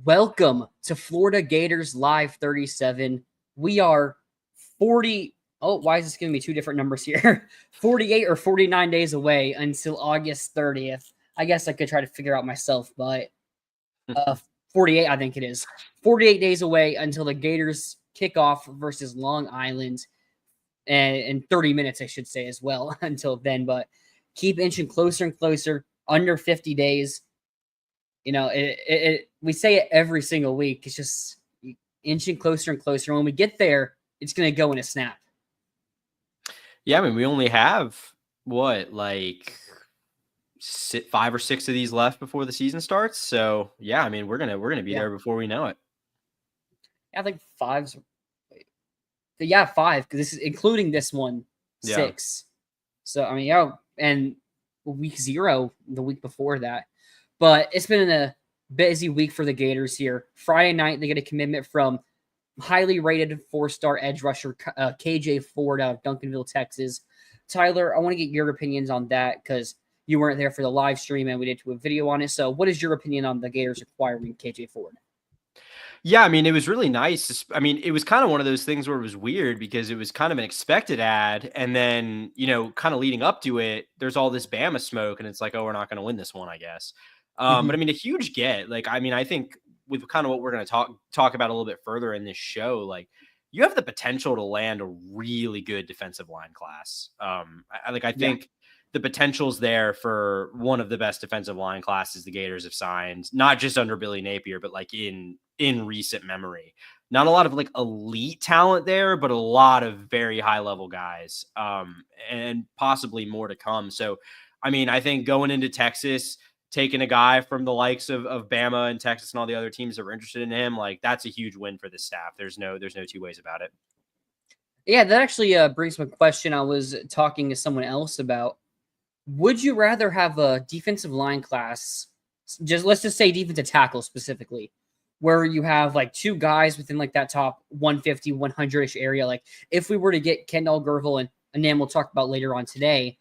Welcome to Florida Gators Live 37. We are 40. Oh, why is this giving me two different numbers here? 48 or 49 days away until August 30th. I guess I could try to figure out myself, but 48, I think it is. 48 days away until the Gators kick off versus Long Island. And in 30 minutes, I should say, as well, until then. But keep inching closer and closer, under 50 days. You know, we say it every single week. It's just inching closer and closer. When we get there, it's going to go in a snap. Yeah, I mean, we only have, like 5 or 6 of these left before the season starts. So, yeah, I mean, we're gonna be there before we know it. I think 5's. Yeah, 5, because this is including this one, 6. So, I mean, and week 0, the week before that. But it's been a busy week for the Gators here. Friday night, they get a commitment from highly rated 4-star edge rusher KJ Ford out of Duncanville, Texas. Tyler, I want to get your opinions on that because you weren't there for the live stream and we did do a video on it. So what is your opinion on the Gators acquiring KJ Ford? Yeah, I mean, it was really nice. I mean, it was kind of one of those things where it was weird because it was kind of an expected ad. And then, kind of leading up to it, there's all this Bama smoke and it's like, oh, we're not going to win this one, I guess. But I mean, a huge get. Like, I mean, I think with kind of what we're going to talk about a little bit further in this show, like you have the potential to land a really good defensive line class. I think the potential's there for one of the best defensive line classes the Gators have signed, not just under Billy Napier, but like in recent memory. Not a lot of like elite talent there, but a lot of very high level guys, and possibly more to come. So, I mean, I think going into Texas, taking a guy from the likes of Bama and Texas and all the other teams that were interested in him, like that's a huge win for the staff. There's no two ways about it. Yeah, that actually brings up a question I was talking to someone else about. Would you rather have a defensive line class, let's just say defensive tackle specifically, where you have like 2 guys within like that top 150, 100-ish area? Like if we were to get Kendall Gervil and a name we'll talk about later on today,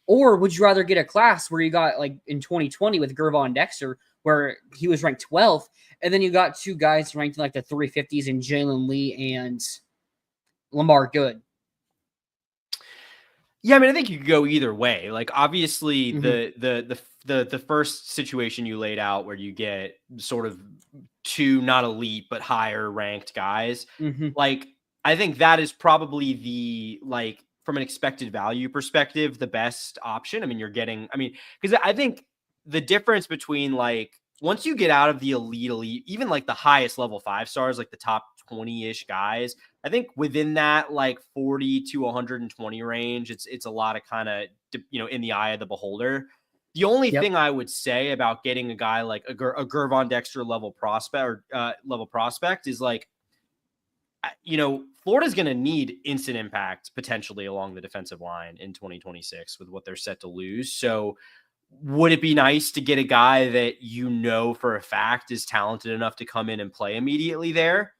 or would you rather get a class where you got like in 2020 with Gervil and Dexter, where he was ranked 12th, and then you got 2 guys ranked in like the 350s in Jalen Lee and Lamar Good? Yeah, I mean, I think you could go either way. Like, obviously, the first situation you laid out where you get sort of 2 not elite but higher ranked guys, like I think that is probably the from an expected value perspective the best option. I mean, because I think the difference between like once you get out of the elite, even like the highest level 5 stars, like the top 20-ish guys, I think within that like 40 to 120 range, it's a lot of kind of, in the eye of the beholder. The only thing I would say about getting a guy like a Gervon Dexter level prospect is like, Florida's going to need instant impact potentially along the defensive line in 2026 with what they're set to lose. So would it be nice to get a guy that for a fact is talented enough to come in and play immediately there?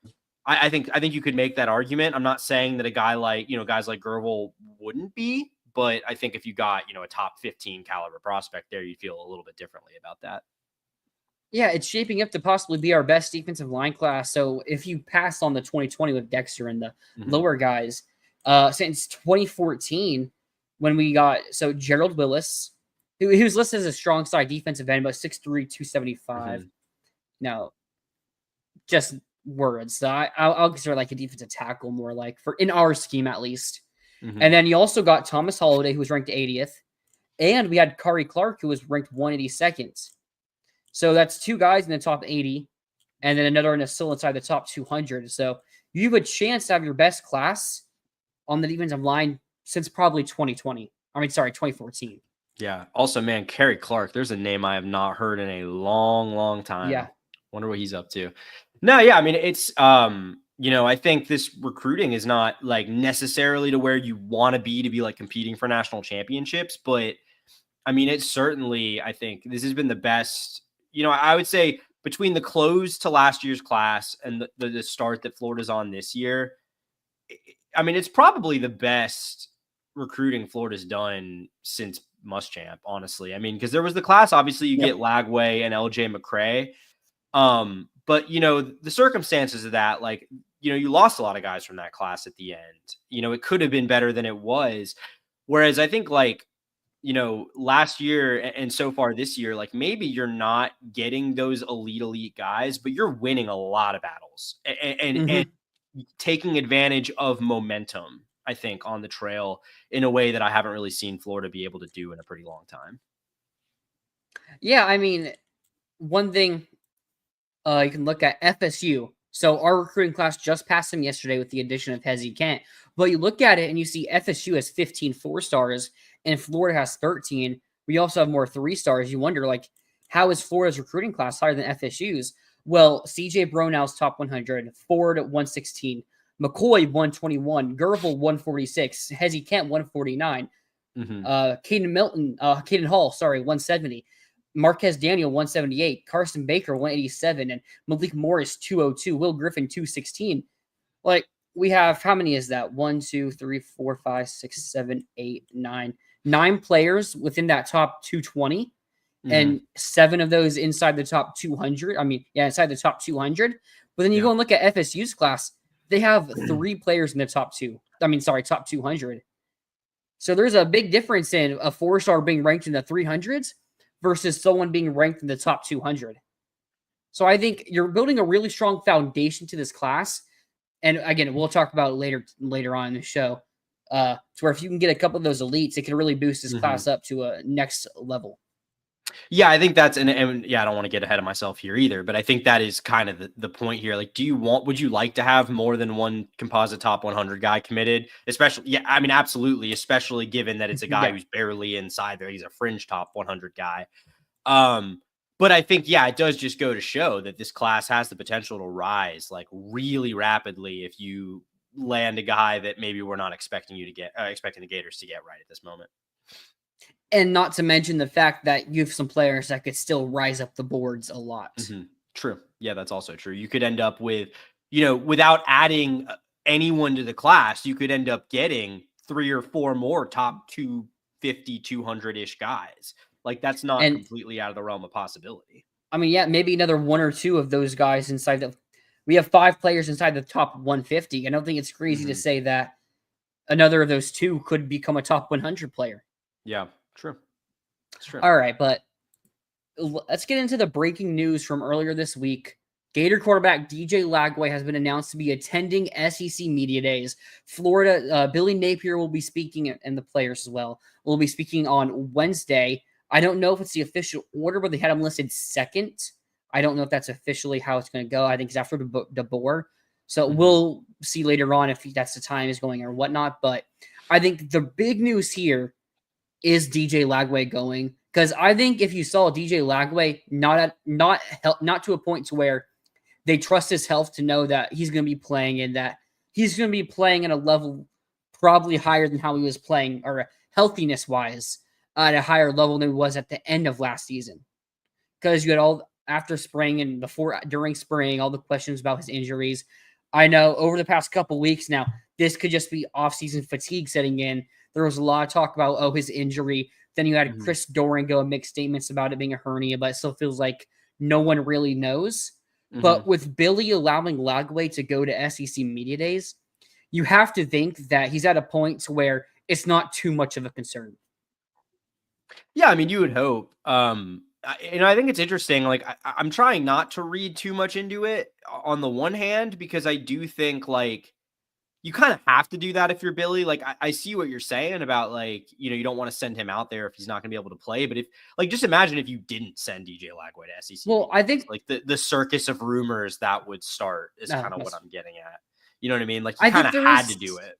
I think you could make that argument. I'm not saying that a guy like, guys like Gervil wouldn't be, but I think if you got, a top 15 caliber prospect there, you'd feel a little bit differently about that. Yeah, it's shaping up to possibly be our best defensive line class. So if you pass on the 2020 with Dexter and the lower guys, since 2014, when we got, Gerald Willis, he was listed as a strong side defensive end, but 6'3", 275. No, just words. So I'll consider like a defensive tackle more like in our scheme at least. And then you also got Thomas Holliday, who was ranked 80th. And we had Kari Clark, who was ranked 182nd. So that's 2 guys in the top 80, and then another still inside the top 200. So you have a chance to have your best class on the defensive line since probably 2014. Yeah. Also, man, Kari Clark, there's a name I have not heard in a long, long time. Yeah. Wonder what he's up to. No, yeah. I mean, it's, I think this recruiting is not like necessarily to where you want to be like competing for national championships, but I mean, it's certainly, I think this has been the best. I would say between the close to last year's class and the start that Florida's on this year, I mean, it's probably the best recruiting Florida's done since Muschamp, honestly. I mean, because there was the class, obviously you get Lagway and LJ McCray. But, the circumstances of that, like, you lost a lot of guys from that class at the end. It could have been better than it was. Whereas I think, like, last year and so far this year, like, maybe you're not getting those elite guys, but you're winning a lot of battles and taking advantage of momentum, I think, on the trail in a way that I haven't really seen Florida be able to do in a pretty long time. Yeah, I mean, one thing you can look at FSU. So our recruiting class just passed them yesterday with the addition of Hezzy Kent. But you look at it and you see FSU has 15 4-stars and Florida has 13. We also have more 3-stars. You wonder, like, how is Florida's recruiting class higher than FSU's? Well, CJ Bronow's top 100, Ford 116, McCoy 121, Gervil 146, Hezzy Kent 149, Caden Hall, 170. Marquez Daniel 178, Carson Baker 187, and Malik Morris 202, Will Griffin 216. Like, we have, how many is that? 1, 2, 3, 4, 5, 6, 7, 8, 9. 9 players within that top 220, and 7 of those inside the top 200. I mean, yeah, inside the top 200. But then you go and look at FSU's class, they have 3 players in the top 200. So there's a big difference in a 4-star being ranked in the 300s versus someone being ranked in the top 200. So I think you're building a really strong foundation to this class. And again, we'll talk about it later on in the show. To where if you can get a couple of those elites, it can really boost this class up to a next level. Yeah, I think that's and yeah, I don't want to get ahead of myself here either, but I think that is kind of the point here. Like, would you like to have more than one composite top 100 guy committed? Especially, yeah, I mean, absolutely, especially given that it's a guy who's barely inside there. He's a fringe top 100 guy. But I think, yeah, it does just go to show that this class has the potential to rise like really rapidly if you land a guy that maybe we're not expecting the Gators to get right at this moment. And not to mention the fact that you have some players that could still rise up the boards a lot. True. Yeah, that's also true. You could end up with, without adding anyone to the class, you could end up getting 3 or 4 more top 250, 200-ish guys. Like, that's not completely out of the realm of possibility. I mean, yeah, maybe another 1 or 2 of those guys inside we have 5 players inside the top 150. I don't think it's crazy to say that another of those 2 could become a top 100 player. Yeah. True. That's true. All right, but let's get into the breaking news from earlier this week. Gator quarterback DJ Lagway has been announced to be attending SEC Media Days. Florida, Billy Napier will be speaking, and the players as well, will be speaking on Wednesday. I don't know if it's the official order, but they had him listed second. I don't know if that's officially how it's going to go. I think it's after DeBoer. So we'll see later on if that's the time is going or whatnot. But I think the big news here is DJ Lagway going, because I think if you saw DJ Lagway not to a point to where they trust his health to know that he's going to be playing and that he's going to be playing at a level probably higher than how he was playing, or healthiness wise at a higher level than he was at the end of last season, because you had all after spring and during spring all the questions about his injuries. I know over the past couple weeks now this could just be off-season fatigue setting in. There was a lot of talk about, his injury. Then you had Chris Doran go and make statements about it being a hernia, but it still feels like no one really knows. But with Billy allowing Lagway to go to SEC Media Days, you have to think that he's at a point to where it's not too much of a concern. Yeah, I mean, you would hope. I think it's interesting. Like, I'm trying not to read too much into it on the one hand, because I do think, like, you kind of have to do that if you're Billy. Like, I see what you're saying about, like, you don't want to send him out there if he's not going to be able to play. But if, like, just imagine if you didn't send DJ Lagway to SEC. Well, I think like the circus of rumors that would start is kind of what I'm getting at. You know what I mean? Like, you kind of had to do it.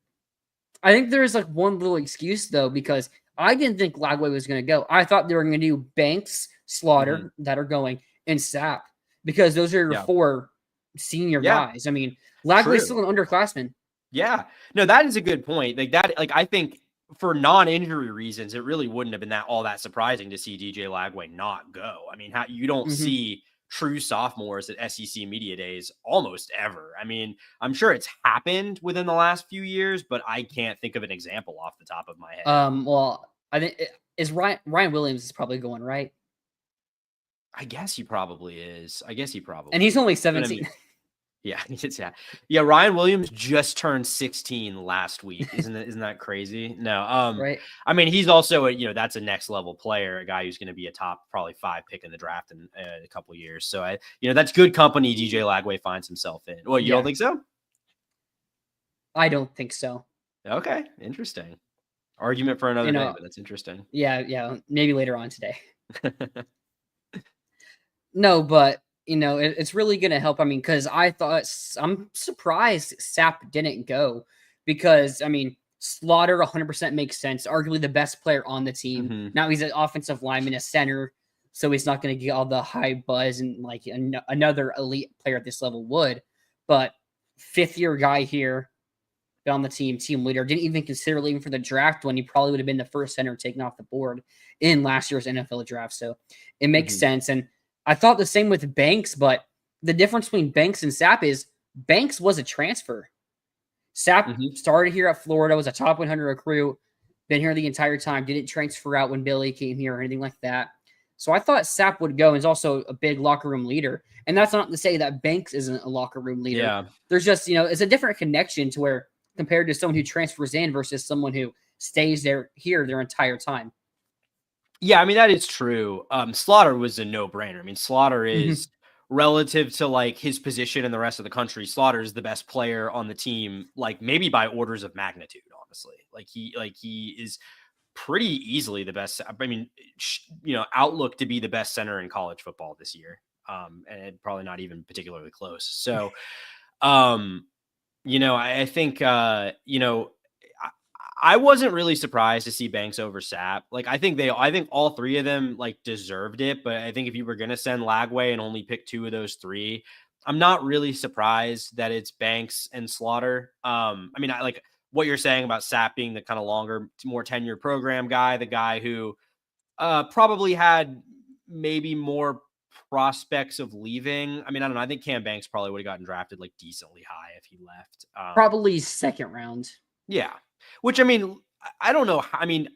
I think there is like one little excuse though, because I didn't think Lagway was going to go. I thought they were going to do Banks, Slaughter that are going, and Sapp, because those are your 4 senior guys. I mean, Lagway's still an underclassman. Yeah, no, that is a good point. Like that, like, I think for non-injury reasons, it really wouldn't have been all that surprising to see DJ Lagway not go. I mean, you don't see true sophomores at SEC Media Days almost ever. I mean, I'm sure it's happened within the last few years, but I can't think of an example off the top of my head. Well, I think is Ryan Williams is probably going, right? I guess he probably is. And he's only But 17. yeah, yeah. Ryan Williams just turned 16 last week. Isn't that crazy? No. Right? I mean, he's also that's a next level player, a guy who's going to be a top probably 5 pick in the draft in a couple of years. So that's good company. DJ Lagway finds himself in. Well, you don't think so? I don't think so. Okay, interesting. Argument for another day, but that's interesting. Yeah, maybe later on today. No, but it's really gonna help. I mean, because I'm surprised Sapp didn't go because Slaughter 100% makes sense. Arguably the best player on the team. Mm-hmm. Now he's an offensive lineman, a center, so he's not going to get all the high buzz and like another elite player at this level would. But 5th-year guy here on the team leader, didn't even consider leaving for the draft when he probably would have been the first center taken off the board in last year's NFL draft. So it makes sense. And I thought the same with Banks, but the difference between Banks and Sapp is Banks was a transfer. Sapp started here at Florida, was a top 100 recruit, been here the entire time, didn't transfer out when Billy came here or anything like that. So I thought Sapp would go, and he's also a big locker room leader. And that's not to say that Banks isn't a locker room leader. Yeah. There's just, it's a different connection to where compared to someone who transfers in versus someone who stays their entire time. Yeah, I mean, that is true. Slaughter was a no-brainer. I mean, Slaughter is relative to like his position in the rest of the country. Slaughter is the best player on the team, like maybe by orders of magnitude, honestly. Like he is pretty easily the best. I mean, outlook to be the best center in college football this year. And probably not even particularly close. So, I think, I wasn't really surprised to see Banks over Sapp. Like, I think all 3 of them like deserved it. But I think if you were going to send Lagway and only pick 2 of those 3, I'm not really surprised that it's Banks and Slaughter. I mean, I like what you're saying about Sapp being the kind of longer, more tenure program guy, the guy who probably had maybe more prospects of leaving. I mean, I don't know. I think Cam Banks probably would have gotten drafted like decently high if he left. Probably 2nd round. Yeah. Which, I mean, I don't know. I mean,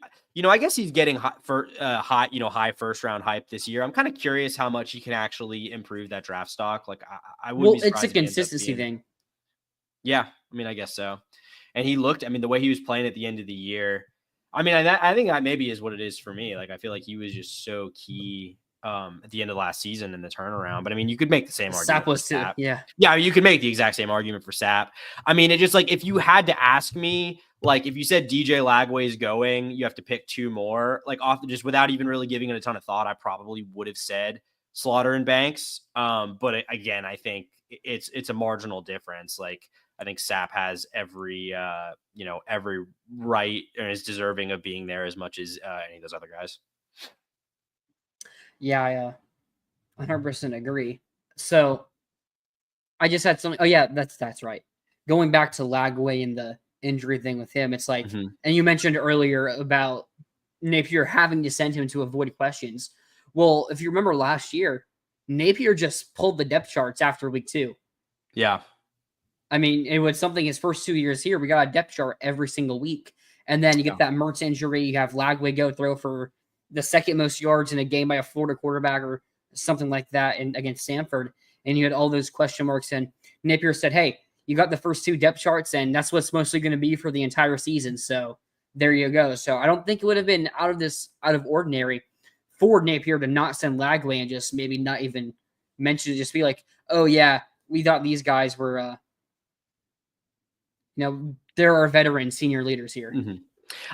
I guess he's getting high 1st round hype this year. I'm kind of curious how much he can actually improve that draft stock. Like, I wouldn't be surprised. It's a consistency thing. Yeah. I mean, I guess so. And he looked, I mean, the way he was playing at the end of the year, I mean, I think that maybe is what it is for me. Like, I feel like he was just so key at the end of last season in the turnaround. But I mean, you could make the same argument. Sapp was too. Yeah. Yeah. You could make the exact same argument for Sapp. I mean, it just like, if you had to ask me, like if you said DJ Lagway is going, you have to pick 2 more, like off just without even really giving it a ton of thought, I probably would have said Slaughter and Banks. But again, I think it's a marginal difference. Like, I think Sapp has every right and is deserving of being there as much as any of those other guys. Yeah, I 100% agree. So I just had something. Oh yeah, that's right. Going back to Lagway and the injury thing with him, it's like, and you mentioned earlier about Napier having to send him to avoid questions. Well, if you remember last year, Napier just pulled the depth charts after week 2. Yeah. I mean, it was something his first 2 years here. We got a depth chart every single week. And then you get that Mertz injury. You have Lagway go throw for the 2nd most yards in a game by a Florida quarterback or something like that against Stanford. And you had all those question marks. And Napier said, hey, you got the first 2 depth charts, and that's what's mostly going to be for the entire season. So there you go. So I don't think it would have been out of ordinary for Napier to not send Lagway and just maybe not even mention it. Just be like, oh, yeah, we thought these guys were there are veteran senior leaders here.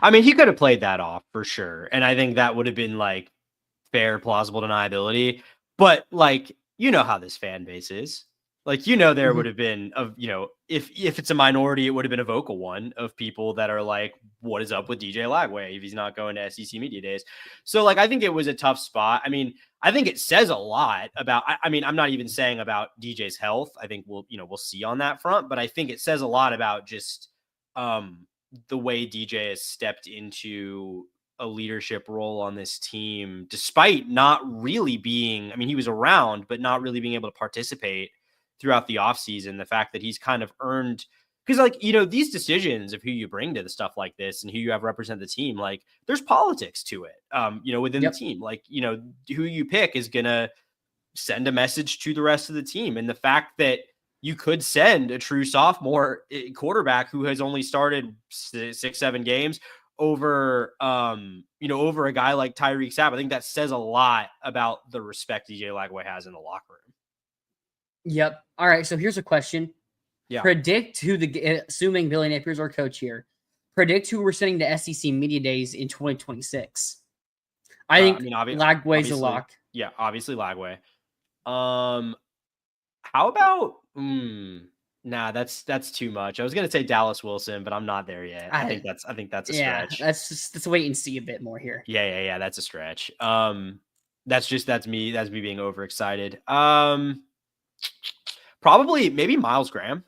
I mean, he could have played that off for sure. And I think that would have been like fair, plausible deniability. But like, how this fan base is. Like, there would have been if it's a minority, it would have been a vocal one of people that are like, what is up with DJ Lagway if he's not going to SEC media days? So like, I think it was a tough spot. I mean, I think it says a lot about, I mean, I'm not even saying about DJ's health. I think we'll see on that front, but I think it says a lot about just the way DJ has stepped into a leadership role on this team, despite not really being, I mean, he was around, but not really being able to participate throughout the offseason. The fact that he's kind of earned, because like, these decisions of who you bring to the stuff like this and who you have represent the team, like there's politics to it, within the team, like, who you pick is going to send a message to the rest of the team. And the fact that you could send a true sophomore quarterback who has only started 6-7 games over, over a guy like Tyreek Sapp, I think that says a lot about the respect DJ Lagway has in the locker room. Yep. All right. So here's a question. Yeah. Predict who assuming Billy Napier's our coach here, predict who we're sending to SEC Media Days in 2026. I think Lagway's a lock. Yeah, obviously Lagway. How about nah, that's too much. I was gonna say Dallas Wilson, but I'm not there yet. I think that's a stretch. Let's wait and see a bit more here. Yeah, that's a stretch. That's me being overexcited. Probably maybe Miles Graham.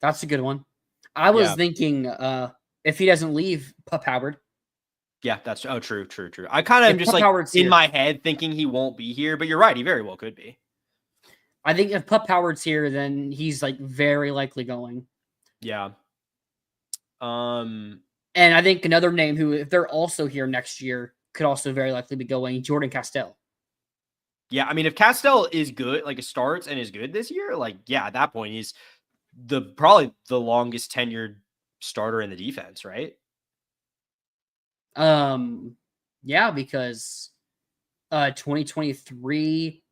That's a good one. I was thinking if he doesn't leave, Pup Howard. Yeah, that's true. I kind of am just like in my head thinking he won't be here, but you're right, he very well could be. I think if Pup Howard's here, then he's like very likely going. Yeah. And I think another name who, if they're also here next year, could also very likely be going, Jordan Castell. Yeah, I mean, if Castell is good, like starts and is good this year, like at that point he's probably the longest tenured starter in the defense, right? Yeah, because 2023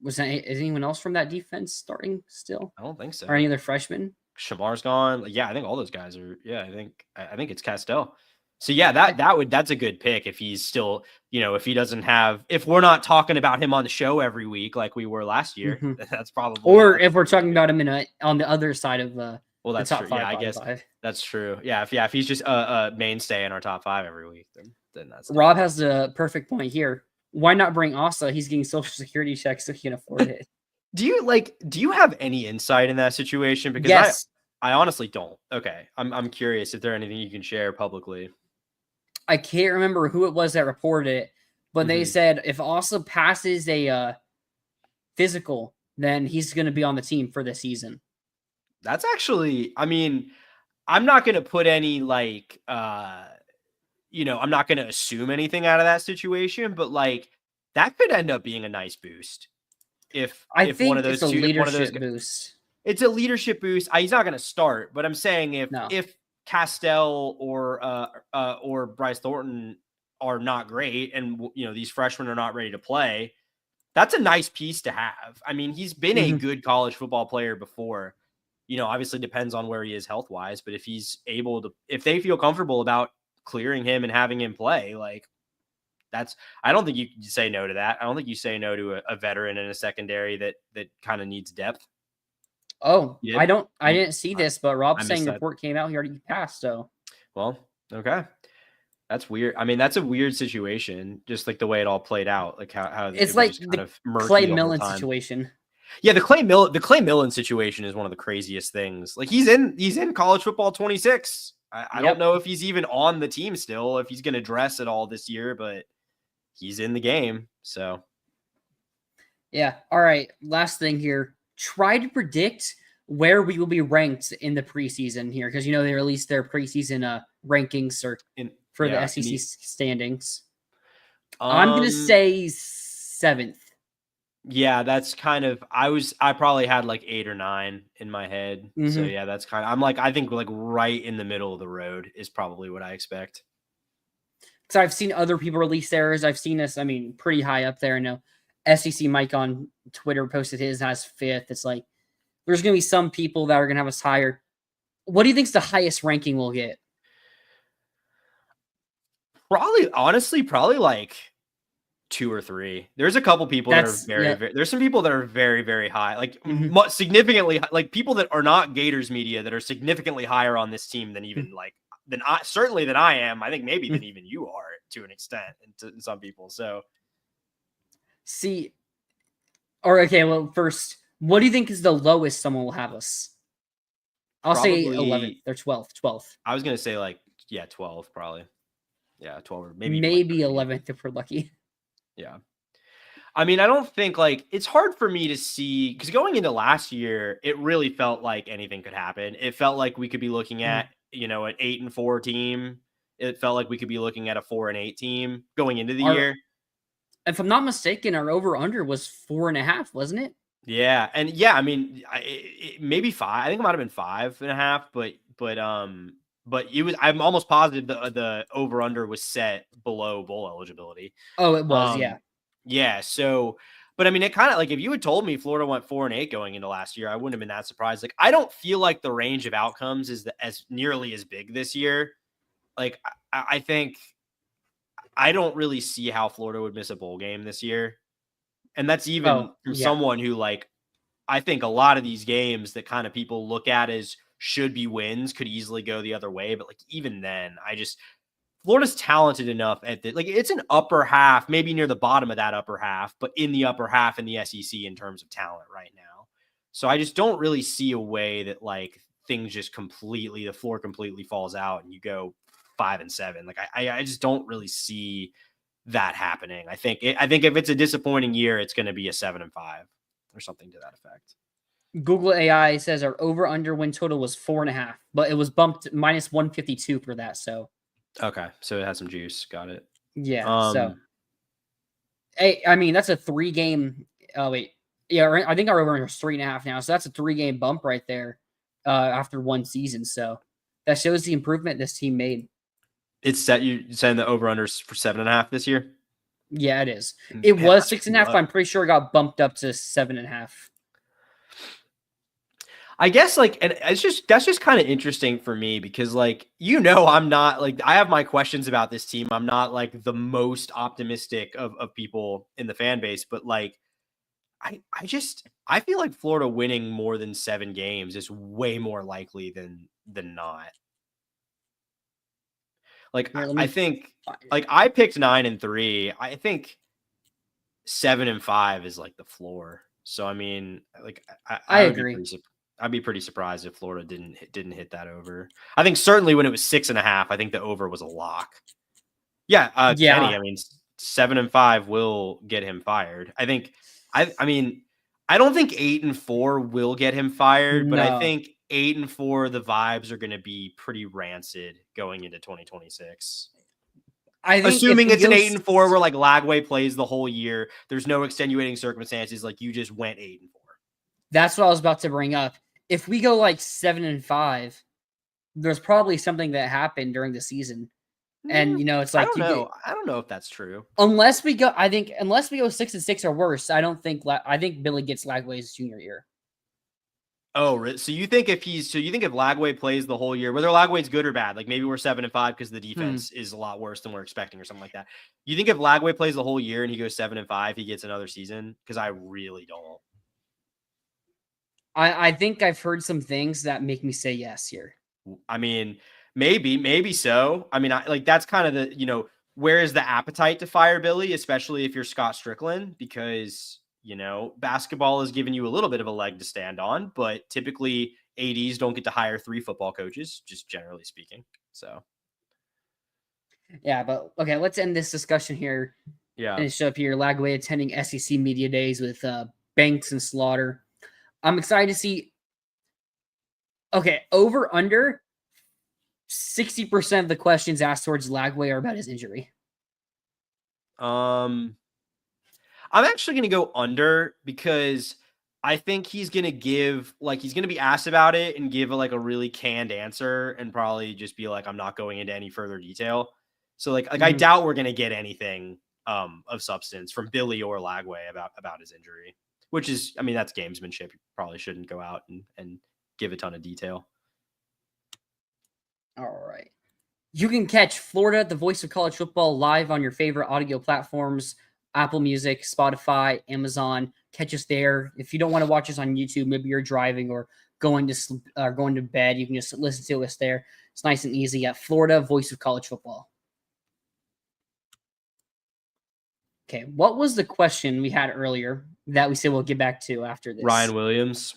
is anyone else from that defense starting still? I don't think so. Or any other freshmen? Shamar's gone. Yeah, I think all those guys are. Yeah, I think it's Castell. So yeah, that's a good pick if he's still, if he doesn't have, if we're not talking about him on the show every week like we were last year, that's probably. Or if we're talking about him on the other side of well, that's the top true. 5, I guess that's true. Yeah, if he's just a mainstay in our top 5 every week, then that's. Rob has the perfect point here. Why not bring Asa? He's getting Social Security checks so he can afford it. Do you have any insight in that situation? Because yes. I honestly don't. Okay, I'm curious if there's anything you can share publicly. I can't remember who it was that reported it, but they said if Asa passes a physical, then he's going to be on the team for the season. That's actually, I mean, I'm not going to put any I'm not going to assume anything out of that situation, but that could end up being a nice boost. If one of those boost. It's a leadership boost. He's not going to start, but I'm saying if Castell or Bryce Thornton are not great, and these freshmen are not ready to play, that's a nice piece to have. I mean, he's been a good college football player before. Obviously depends on where he is health wise, but if he's able to, if they feel comfortable about clearing him and having him play, I don't think you say no to that. I don't think you say no to a veteran in a secondary that kind of needs depth. Oh, I didn't see this, but Rob's saying report came out. He already passed. So, well, okay. That's weird. I mean, that's a weird situation, just like the way it all played out. Like how it's like the Clay Millen situation. Yeah, the Clay Millen situation is one of the craziest things. Like he's in college football 26. I don't know if he's even on the team still, if he's going to dress at all this year, but he's in the game. So, yeah. All right. Last thing here. Try to predict where we will be ranked in the preseason here, because they released their preseason rankings for the SEC standings. I'm gonna say 7th. Yeah, that's kind of I probably had 8 or 9 in my head. So yeah, that's kind of I think right in the middle of the road is probably what I expect. Because I've seen other people release theirs. I've seen us, pretty high up there. I know SEC Mike on Twitter posted his as 5th. It's there's going to be some people that are going to have us higher. What do you think is the highest ranking we'll get? Honestly, probably 2 or 3. There's a couple people that are very, there's some people that are very, very high, significantly, people that are not Gators media that are significantly higher on this team than even than I am. I think maybe than even you are to an extent, and to some people. So. See, well, first, what do you think is the lowest someone will have us? I'll say 11th. They're 12th. I was going to say 12 probably. Yeah, 12 or maybe 11th if we're lucky. Yeah. I mean, I don't think it's hard for me to see, because going into last year, it really felt like anything could happen. It felt like we could be looking at, an 8-4 team. It felt like we could be looking at a 4-8 team going into the year. if I'm not mistaken, our over under was 4.5, wasn't it? Yeah, and yeah, I mean, maybe 5. I think it might have been 5.5, but it was. I'm almost positive the over under was set below bowl eligibility. Oh, it was, yeah. Yeah. So, but I mean, it kind of like if you had told me Florida went 4-8 going into last year, I wouldn't have been that surprised. Like, I don't feel like the range of outcomes is as nearly as big this year. Like, I think I don't really see how Florida would miss a bowl game this year, and that's even Oh, from yeah. someone who like. I think a lot of these games that kind of people look at as should be wins could easily go the other way. But like even then, Florida's talented enough at the like it's an upper half, maybe near the bottom of that upper half, but in the upper half in the SEC in terms of talent right now. So I just don't really see a way that like things just the floor completely falls out and you go 5-7. Like I just don't really see that happening. I think if it's a disappointing year, it's going to be a 7-5 or something to that effect. Google AI says our over under win total was 4.5, but it was bumped minus 152 for that. So Okay, so it has some juice. Got it. yeah. So I mean that's a 3-game. Oh wait, yeah. I think our over under is 3.5 now. So that's a 3-game bump right there after one season. So that shows the improvement this team made. It's set. You saying the over unders for 7.5 this year? Yeah, it is. It was 6.5. But I'm pretty sure it got bumped up to 7.5. I guess like, and that's just kind of interesting for me because like, I'm not like, I have my questions about this team. I'm not like the most optimistic of people in the fan base, but like, I feel like Florida winning more than 7 games is way more likely than not. Like, Here, I think like I picked 9-3. I think 7-5 is like the floor. So, I mean, like I would agree. I'd be pretty surprised if Florida didn't hit that over. I think certainly when it was 6.5, I think the over was a lock. Yeah, Yeah. Kenny. I mean, 7-5 will get him fired. I think. I mean, I don't think 8-4 will get him fired, but I No. think 8-4 the vibes are going to be pretty rancid going into 2026. I think Assuming it's an 8-4 where like Lagway plays the whole year, there's no extenuating circumstances. Like you just went 8-4. That's what I was about to bring up. If we go like 7-5, there's probably something that happened during the season, and it's like I don't know if that's true. Unless we go 6-6 or worse, I don't think. I think Billy gets Lagway's junior year. Oh, so you think if Lagway plays the whole year, whether Lagway's good or bad, like maybe we're 7-5 because the defense is a lot worse than we're expecting or something like that. You think if Lagway plays the whole year and he goes 7-5, he gets another season? Because I really don't. I think I've heard some things that make me say yes here. I mean, maybe so. I mean, that's kind of the, where is the appetite to fire Billy, especially if you're Scott Strickland, because basketball has given you a little bit of a leg to stand on, but typically ADs don't get to hire 3 football coaches, just generally speaking. So, yeah, but okay, let's end this discussion here. Yeah, finish up here. Lagway attending SEC media days with Banks and Slaughter. I'm excited to see. Okay, over under 60% of the questions asked towards Lagway are about his injury. I'm actually going to go under because I think he's going to he's going to be asked about it and give a really canned answer and probably just be like, I'm not going into any further detail. So I doubt we're going to get anything of substance from Billy or Lagway about his injury, which is, I mean, that's gamesmanship. You probably shouldn't go out and give a ton of detail. All right. You can catch Florida, the voice of college football, live on your favorite audio platforms, Apple Music, Spotify, Amazon. Catch us there. If you don't want to watch us on YouTube, maybe you're driving or going to sleep, or going to bed, you can just listen to us there. It's nice and easy at Florida, voice of college football. Okay, what was the question we had earlier that we said we'll get back to after this? Ryan Williams,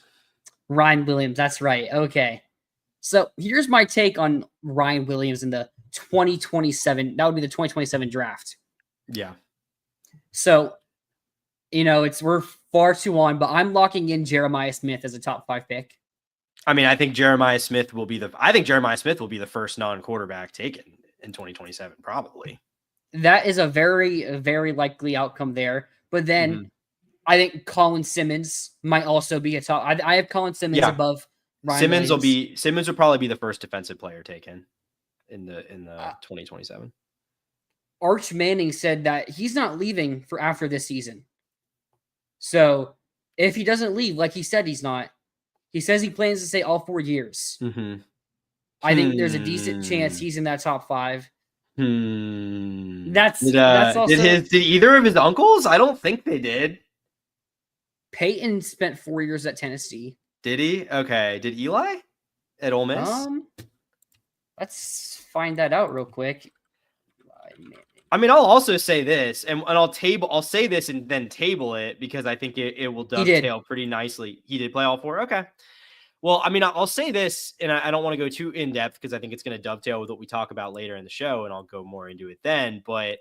that's right. Okay. So here's my take on Ryan Williams in the 2027. That would be the 2027 draft. Yeah. So, we're far too on, but I'm locking in Jeremiah Smith as a top 5 pick. I mean, I think Jeremiah Smith will be the first non-quarterback taken in 2027, probably. That is a very, very likely outcome there. But then I think Colin Simmons might also be a top. I have Colin Simmons above Ryan Williams. Simmons will probably be the first defensive player taken in the 2027. Arch Manning said that he's not leaving for after this season. So if he doesn't leave, like he said he's not, he says he plans to stay all 4 years. I think there's a decent chance he's in that top 5. That's also, did either of his uncles? I don't think they did. Peyton spent 4 years at Tennessee. Did he? Okay. Did Eli at Ole Miss? Let's find that out real quick. I mean, I'll also say this, and I'll say this and then table it because I think it will dovetail pretty nicely. He did play all 4. Okay. Well, I mean, I'll say this, and I don't want to go too in depth because I think it's going to dovetail with what we talk about later in the show, and I'll go more into it then. But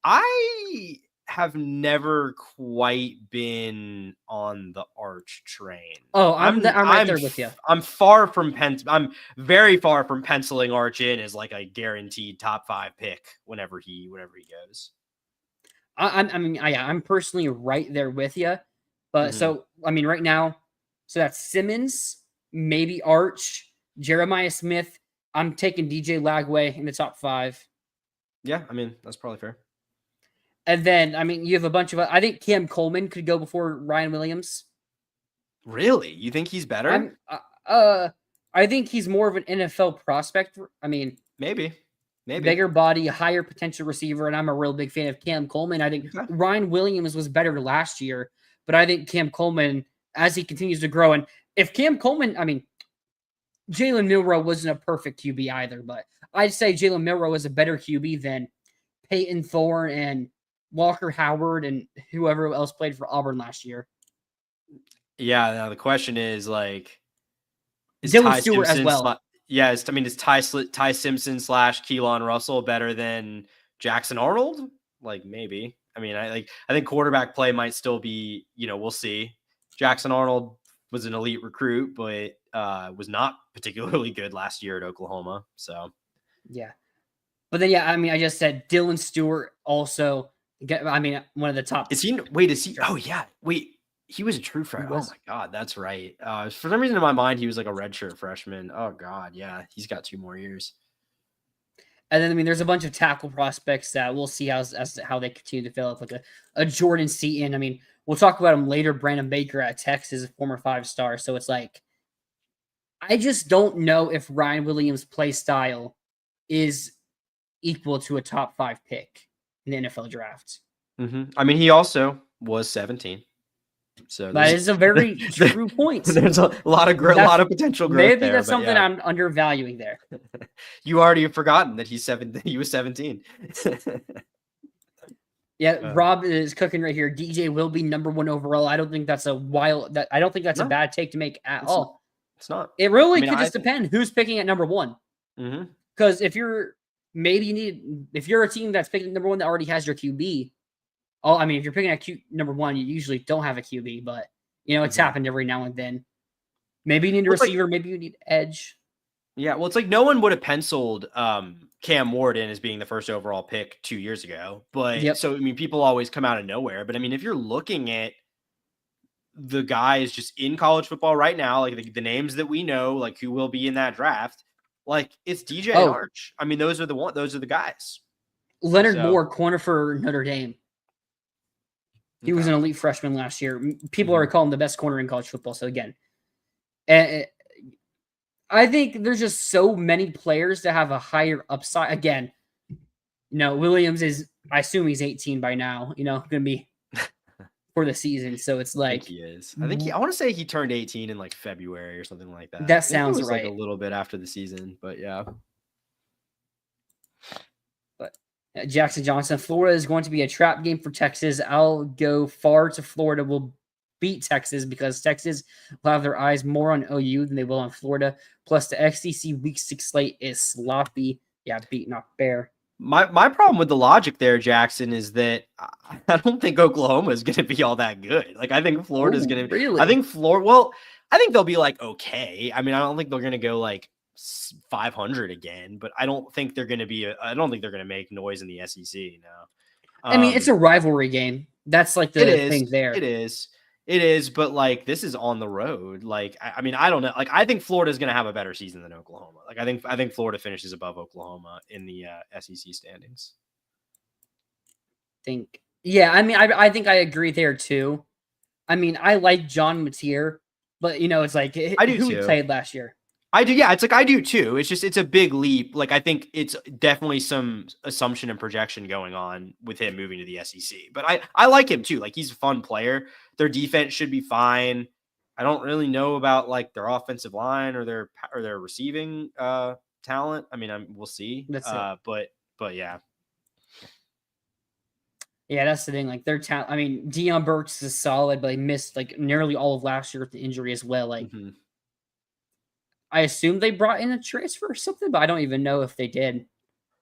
I have never quite been on the Arch train. Oh, I'm right there with you. I'm very far from penciling Arch in as like a guaranteed top 5 pick whenever he goes. I'm personally right there with you. But so, I mean, right now, so that's Simmons, maybe Arch, Jeremiah Smith. I'm taking DJ Lagway in the top 5. Yeah, I mean, that's probably fair. And then, I mean, you have a bunch of... I think Cam Coleman could go before Ryan Williams. Really? You think he's better? I think he's more of an NFL prospect. I mean... Maybe. Bigger body, higher potential receiver, and I'm a real big fan of Cam Coleman. I think Ryan Williams was better last year, but I think Cam Coleman, as he continues to grow... And if Cam Coleman... I mean, Jalen Milroe wasn't a perfect QB either, but I'd say Jalen Milroe is a better QB than Peyton Thorne and Walker Howard and whoever else played for Auburn last year. Yeah, now the question is like, is Dylan Stewart Simpson as well? Is Ty Simpson / Keelan Russell better than Jackson Arnold? Like maybe. I mean, I think quarterback play might still be, we'll see. Jackson Arnold was an elite recruit, but was not particularly good last year at Oklahoma. So yeah. But then, I mean, I just said Dylan Stewart also. One of the top. Is he? Oh, yeah. Wait, he was a true freshman. Oh, my God. That's right. For some reason in my mind, he was like a redshirt freshman. Oh, God. Yeah. He's got 2 more years. And then, I mean, there's a bunch of tackle prospects that we'll see how they continue to develop, like a Jordan Seaton. I mean, we'll talk about him later. Brandon Baker at Texas, a former 5-star. So it's like, I just don't know if Ryan Williams' play style is equal to a top 5 pick in the NFL draft. I mean, he also was 17. So that is a very true point. There's a lot of potential growth. Maybe that's something I'm undervaluing there. You already have forgotten that he was 17. Yeah, Rob is cooking right here. DJ will be number 1 overall. I don't think that's a a bad take to make at all. It's not. It really could just depend who's picking at number 1. Because if you're a team that's picking number 1 that already has your QB, if you're picking at number 1, you usually don't have a QB, but it's happened every now and then. Maybe you need a receiver, maybe you need edge. Yeah, well, it's like no one would have penciled Cam Ward in as being the first overall pick 2 years ago. But so I mean, people always come out of nowhere. But I mean, if you're looking at the guys just in college football right now, like the names that we know, like who will be in that draft. Like it's DJ and Arch. I mean, those are the guys. Leonard Moore, corner for Notre Dame. He was an elite freshman last year. People are calling him the best corner in college football. So again, I think there's just so many players that have a higher upside. Again, Williams I assume he's 18 by now, going to be for the season. So it's like he is. I want to say he turned 18 in like February or something like that. That sounds right. Like a little bit after the season, but yeah. But Jackson Johnson, Florida is going to be a trap game for Texas. I'll go far to Florida will beat Texas because Texas will have their eyes more on OU than they will on Florida. Plus the XCC Week 6 slate is sloppy. Yeah, beat not fair. My problem with the logic there, Jackson, is that I don't think Oklahoma is going to be all that good. Like I think Florida is going to. Really? I think I think they'll be like okay. I mean, I don't think they're going to go like 500 again, but I don't think they're going to be. I don't think they're going to make noise in the SEC now. I mean, it's a rivalry game. That's like it the is. thing there. It is, but like this is on the road. Like I mean, I don't know. Like I think Florida's going to have a better season than Oklahoma. Like I think Florida finishes above Oklahoma in the SEC standings. Yeah, I mean, I think I agree there too. I mean, I like John Mateer, but it's like I do who too. he played last year. I do, yeah. It's like I do too. It's a big leap. Like I think it's definitely some assumption and projection going on with him moving to the SEC. But I like him too. Like he's a fun player. Their defense should be fine. I don't really know about like their offensive line or their receiving talent. I mean, we'll see. But yeah. Yeah, that's the thing. Like their talent. I mean, Deion Burks is solid, but he missed like nearly all of last year with the injury as well. Like. I assume they brought in a transfer or something, but I don't even know if they did.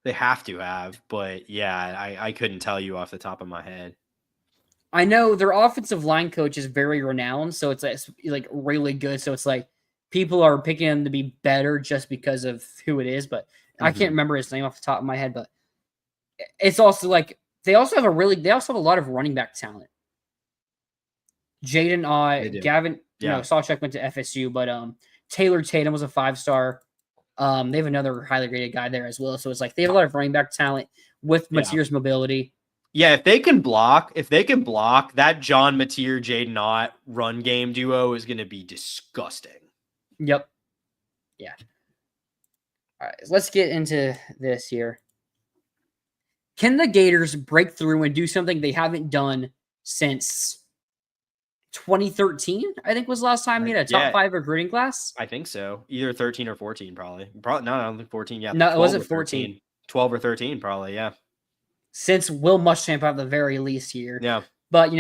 They have to have, but yeah, I couldn't tell you off the top of my head. I know their offensive line coach is very renowned, so it's like really good. So it's like people are picking him to be better just because of who it is, but I can't remember his name off the top of my head. But it's also like they also have a lot of running back talent. Jaden Gavin, Sawchuk went to FSU, but Taylor Tatum was a 5-star. They have another highly rated guy there as well. So it's like they have a lot of running back talent with Mateer's mobility. Yeah, if they can block, that John Mateer, Jaden Ott run game duo is going to be disgusting. Yep. Yeah. All right, let's get into this here. Can the Gators break through and do something they haven't done since 2013, I think was the last time we had a top 5 recruiting class. I think so. Either 13 or 14, probably. No, I don't think 14. Yeah. No, it wasn't 14. 12 or 13, probably. Yeah. Since Will Muschamp at the very least here. Yeah. But,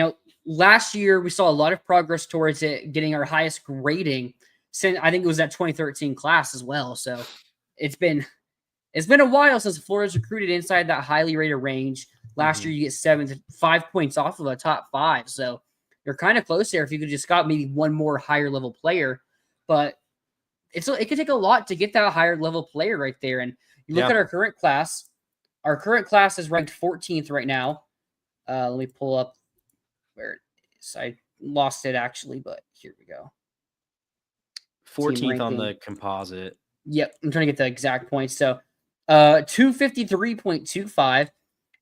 last year we saw a lot of progress towards it getting our highest grading since I think it was that 2013 class as well. So it's been a while since Florida's recruited inside that highly rated range. Last year you get 5 points off of a top 5. So you're kind of close there if you could just got maybe one more higher level player. But it could take a lot to get that higher level player right there. And you look at our current class. Our current class is ranked 14th right now. Let me pull up where it is. I lost it actually, but here we go. 14th on the composite. Yep, I'm trying to get the exact points. So 253.25.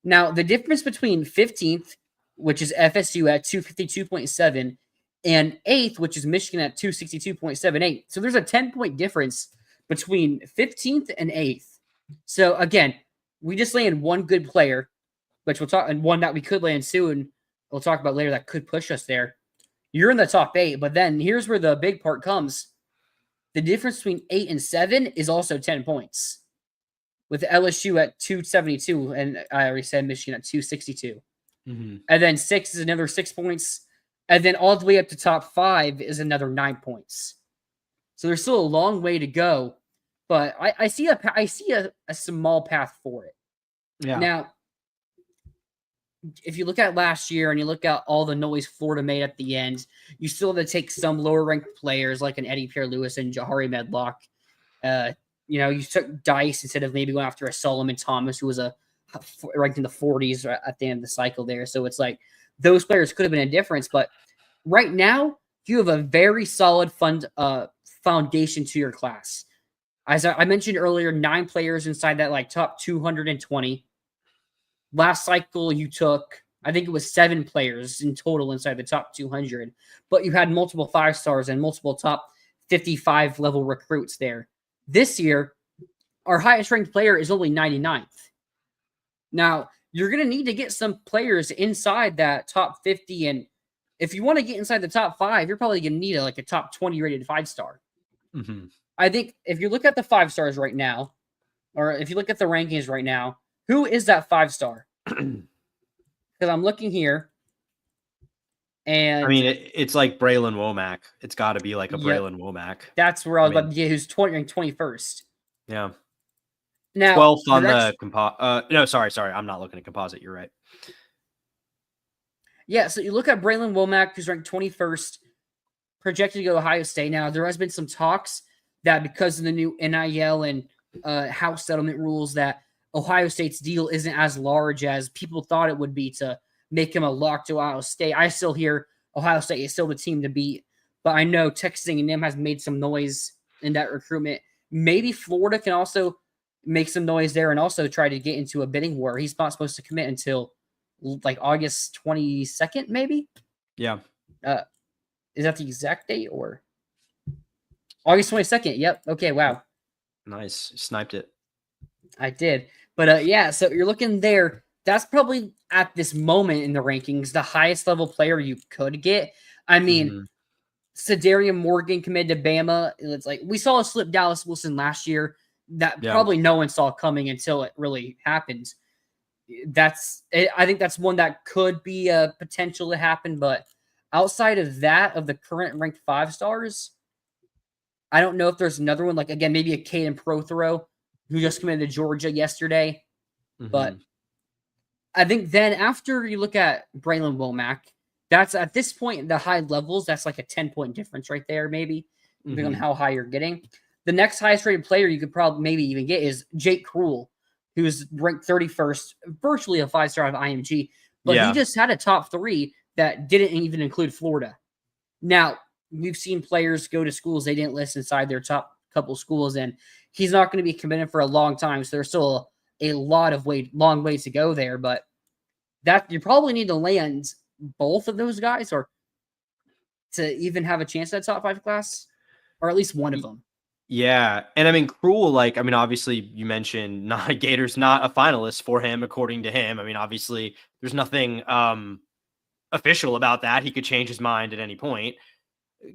Now, the difference between 15th, which is FSU at 252.7, and 8th, which is Michigan at 262.78. So there's a 10-point difference between 15th and 8th. So again, we just landed one good player, which we'll talk, and one that we could land soon. We'll talk about later that could push us there. You're in the top 8, but then here's where the big part comes. The difference between 8 and 7 is also 10 points. With LSU at 272, and I already said Michigan at 262. And then 6 is another 6 points. And then all the way up to top 5 is another 9 points. So there's still a long way to go. But I see a small path for it. Yeah. Now, if you look at last year and you look at all the noise Florida made at the end, you still have to take some lower-ranked players like an Eddie Pierre-Lewis and Jahari Medlock. You took Dice instead of maybe going after a Solomon Thomas, who was ranked in the 40s at the end of the cycle there. So it's like those players could have been a difference. But right now, you have a very solid foundation to your class. As I mentioned earlier, 9 players inside that like top 220. Last cycle, you took, I think it was 7 players in total inside the top 200. But you had multiple 5-stars and multiple top 55 level recruits there. This year, our highest ranked player is only 99th. Now, you're going to need to get some players inside that top 50. And if you want to get inside the top 5, you're probably going to need a top 20 rated 5-star. I think if you look at the 5-stars right now, or if you look at the rankings right now, who is that 5-star? Because I'm looking here. And I mean, it's like Braylon Womack. It's got to be like a Braylon Womack. That's where I was about to get, who's ranked 21st. Yeah. Now, 12th on the composite. No, sorry. I'm not looking at composite. You're right. Yeah, so you look at Braylon Womack, who's ranked 21st, projected to go to Ohio State. Now, there has been some talks that because of the new NIL and house settlement rules, that Ohio State's deal isn't as large as people thought it would be to make him a lock to Ohio State. I still hear Ohio State is still the team to beat, but I know Texas A&M has made some noise in that recruitment. Maybe Florida can also make some noise there and also try to get into a bidding war. He's not supposed to commit until like August 22nd, maybe? Yeah. Is that the exact date or August 22nd? Yep. Okay. Wow. Nice. Sniped it. I did. But yeah, so you're looking there. That's probably at this moment in the rankings, the highest level player you could get. I mean, Cedarian Morgan committed to Bama. It's like we saw a slip Dallas Wilson last year that probably no one saw coming until it really happened. I think that's one that could be a potential to happen, but outside of that, of the current ranked 5-stars, I don't know if there's another one, like again, maybe a Caden Prothero who just committed to Georgia yesterday. But I think then after you look at Braylon Womack, that's at this point, the high levels, that's like a 10-point difference right there, maybe, depending on how high you're getting. The next highest rated player you could probably maybe even get is Jake Krull, who's ranked 31st, virtually a 5-star out of IMG, but he just had a top 3 that didn't even include Florida. Now, we've seen players go to schools they didn't list inside their top couple schools, and he's not going to be committed for a long time, so there's still a lot of long ways to go there, but that you probably need to land both of those guys or to even have a chance at top 5 class, or at least one of them. Yeah. And I mean, Krull, like, I mean, obviously you mentioned Gators not a finalist for him, according to him. I mean, obviously there's nothing official about that. He could change his mind at any point.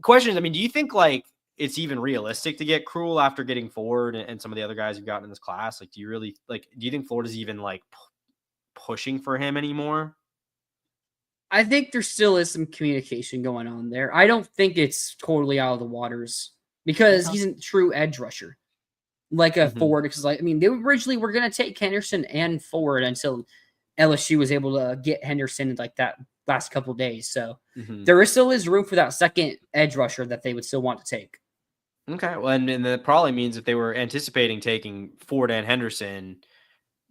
Questions. I mean, do you think like it's even realistic to get Krull after getting Ford and some of the other guys you've gotten in this class? Like, do you think Florida's even like pushing for him anymore? I think there still is some communication going on there. I don't think it's totally out of the waters because he's a true edge rusher, like a Ford. Because like, I mean, they originally were going to take Henderson and Ford until LSU was able to get Henderson in like that last couple of days. So there still is room for that second edge rusher that they would still want to take. Okay. Well, and that probably means if they were anticipating taking Ford and Henderson,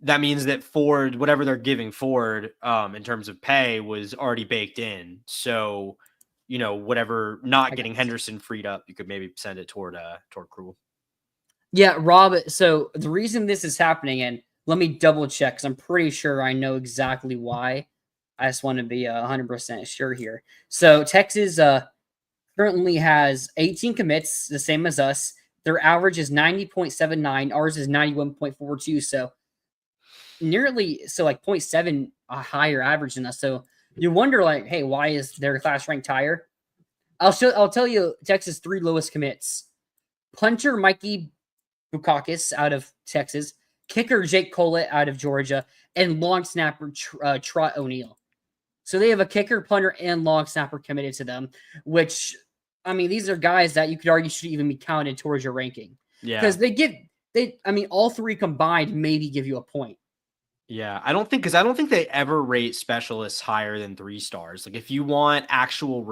that means that Ford, whatever they're giving Ford in terms of pay, was already baked in. So, you know, whatever not getting Henderson freed up, you could maybe send it toward Krull. Yeah, Rob. So the reason this is happening, and let me double check because I'm pretty sure I know exactly why. I just want to be 100% sure here. So Texas currently has 18 commits, the same as us. Their average is 90.79. Ours is 91.42. So nearly, so like 0.7 a higher average than us. So you wonder, like, hey, why is their class ranked higher? I'll tell you Texas' 3 lowest commits. Punter Mikey Bukakis out of Texas, kicker Jake Collett out of Georgia, and long snapper Trot O'Neill. So they have a kicker, punter, and long snapper committed to them, which, I mean, these are guys that you could argue should even be counted towards your ranking. Yeah. Because all 3 combined maybe give you a point. Yeah, I don't think they ever rate specialists higher than 3 stars. Like if you want actual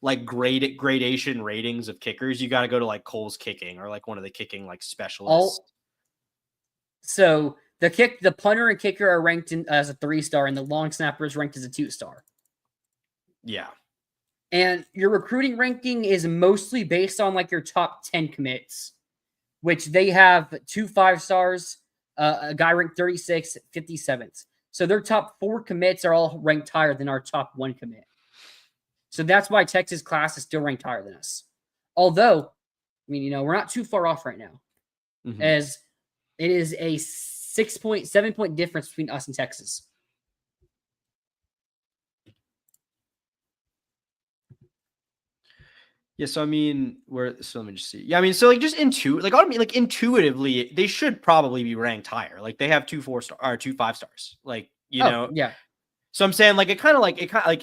like gradation ratings of kickers, you got to go to like Cole's Kicking or like one of the kicking like specialists. So the punter and kicker are ranked as a 3-star, and the long snapper is ranked as a 2-star. Yeah. And your recruiting ranking is mostly based on like your top 10 commits, which they have 2 5-stars. A guy ranked 36, 57th. So their top 4 commits are all ranked higher than our top 1 commit. So that's why Texas class is still ranked higher than us. Although, I mean, we're not too far off right now, as it is a 7-point difference between us and Texas. Yeah, so I mean, so let me just see. Yeah, I mean, so like just intuitively, they should probably be ranked higher. Like they have 2 4-star or 2 5-stars. Like, yeah. So I'm saying like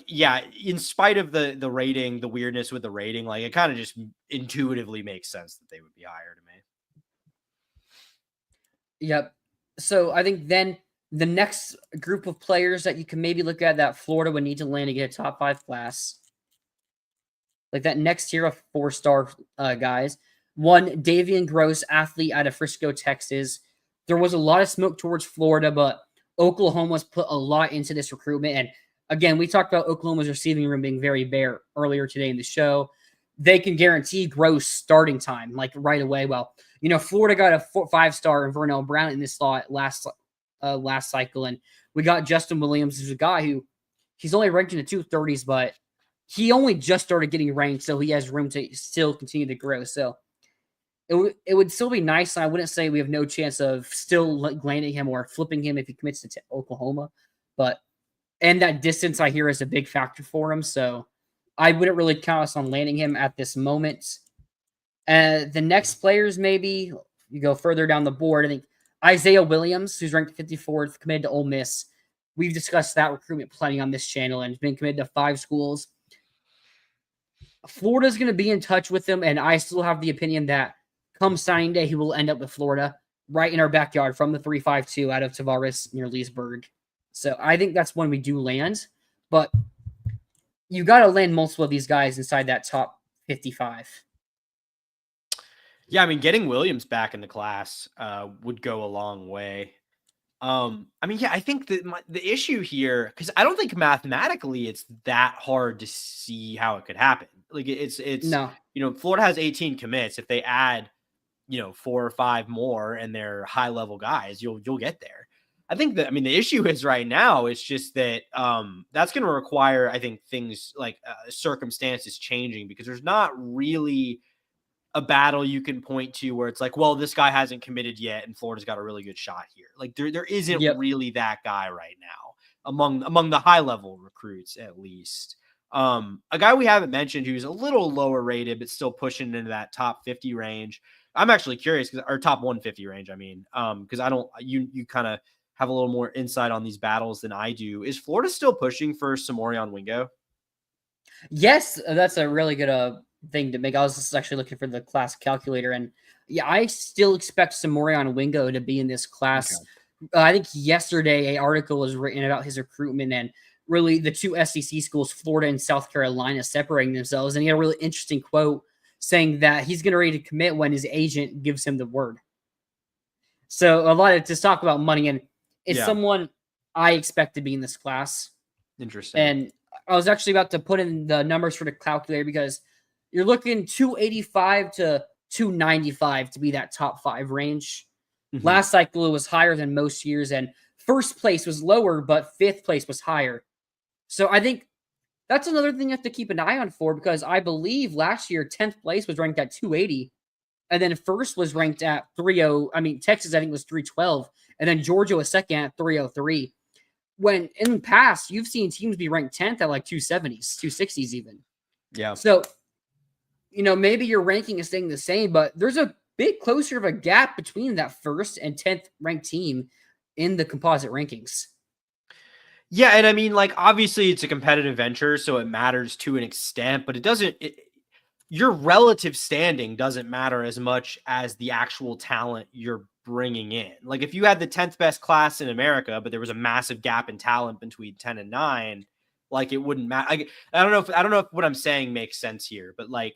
yeah, in spite of the rating, the weirdness with the rating, like it kind of just intuitively makes sense that they would be higher to me. Yep. So I think then the next group of players that you can maybe look at that Florida would need to land to get a top 5 class like that next tier of 4-star guys. One, Davian Gross, athlete out of Frisco, Texas. There was a lot of smoke towards Florida, but Oklahoma's put a lot into this recruitment. And again, we talked about Oklahoma's receiving room being very bare earlier today in the show. They can guarantee Gross starting time like right away. Well, Florida got a 5-star Vernell Brown in this slot last cycle, and we got Justin Williams, who's a guy who he's only ranked in the 230s, but he only just started getting ranked, so he has room to still continue to grow. So it would still be nice. And I wouldn't say we have no chance of still landing him or flipping him if he commits to Oklahoma, and that distance I hear is a big factor for him. So I wouldn't really count us on landing him at this moment. The next players, maybe you go further down the board. I think Isaiah Williams, who's ranked 54th, committed to Ole Miss. We've discussed that recruitment plenty on this channel and has been committed to 5 schools. Florida's going to be in touch with him, and I still have the opinion that come signing day, he will end up with Florida right in our backyard from the 352 out of Tavares near Leesburg. So I think that's when we do land, but you got to land multiple of these guys inside that top 55. Yeah, I mean, getting Williams back in the class would go a long way. I mean, yeah, I think that the issue here, because I don't think mathematically it's that hard to see how it could happen. Like it's no, Florida has 18 commits. If they add 4 or 5 more and they're high level guys, you'll get there. I think that, I mean, the issue is right now, it's just that that's going to require, I think, things like circumstances changing, because there's not really a battle you can point to where it's like, well, this guy hasn't committed yet and Florida's got a really good shot here. Like there isn't really that guy right now among the high level recruits, at least. A guy we haven't mentioned who's a little lower rated, but still pushing into that top 50 range. I'm actually curious, or top 150 range. I mean, because you kind of have a little more insight on these battles than I do. Is Florida still pushing for Samorion Wingo? Yes, that's a really good thing to make. I was just actually looking for the class calculator, and yeah, I still expect Samorion Wingo to be in this class. Okay. I think yesterday an article was written about his recruitment and really the 2 SEC schools, Florida and South Carolina, separating themselves. And he had a really interesting quote saying that he's going to ready to commit when his agent gives him the word. So a lot of just talk about money, and it's someone I expect to be in this class. Interesting. And I was actually about to put in the numbers for the calculator, because you're looking 285 to 295 to be that top 5 range. Mm-hmm. Last cycle, it was higher than most years, and first place was lower, but 5th place was higher. So I think that's another thing you have to keep an eye on for, because I believe last year 10th place was ranked at 280, and then first was ranked at 30. I mean, Texas, I think, was 312, and then Georgia was second at 303. When in the past, you've seen teams be ranked 10th at like 270s, 260s even. Yeah. So, maybe your ranking is staying the same, but there's a bit closer of a gap between that 1st and 10th ranked team in the composite rankings. Yeah, and I mean, like, obviously it's a competitive venture, so it matters to an extent, but your relative standing doesn't matter as much as the actual talent you're bringing in. Like, if you had the 10th best class in America, but there was a massive gap in talent between 10 and 9, like, it wouldn't matter. I don't know if what I'm saying makes sense here, but like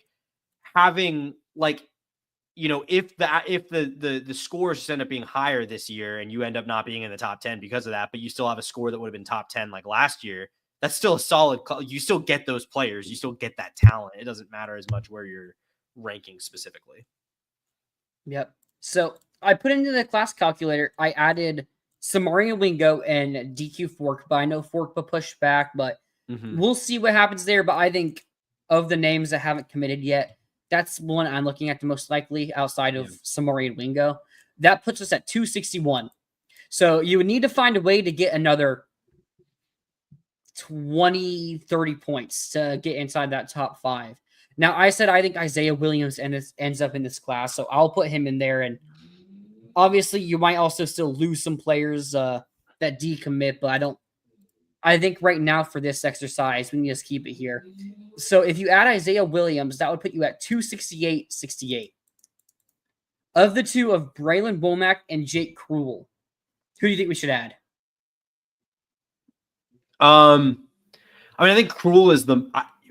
having, like, if the scores just end up being higher this year and you end up not being in the top 10 because of that, but you still have a score that would have been top 10 like last year, that's still a solid. You still get those players. You still get that talent. It doesn't matter as much where you're ranking specifically. Yep. So I put into the class calculator, I added Samorion Wingo and DQ Fork, but I know Fork will push back, but we'll see what happens there. But I think of the names that haven't committed yet, that's one I'm looking at the most likely outside of Samorion Wingo. That puts us at 261. So you would need to find a way to get another 20, 30 points to get inside that top 5. Now, I said I think Isaiah Williams ends up in this class, so I'll put him in there. And obviously, you might also still lose some players that decommit, but I think right now for this exercise, we need to just keep it here. So if you add Isaiah Williams, that would put you at 268.68. Of the two of Braylon Womack and Jake Kruel, who do you think we should add? I mean, I think Kruel is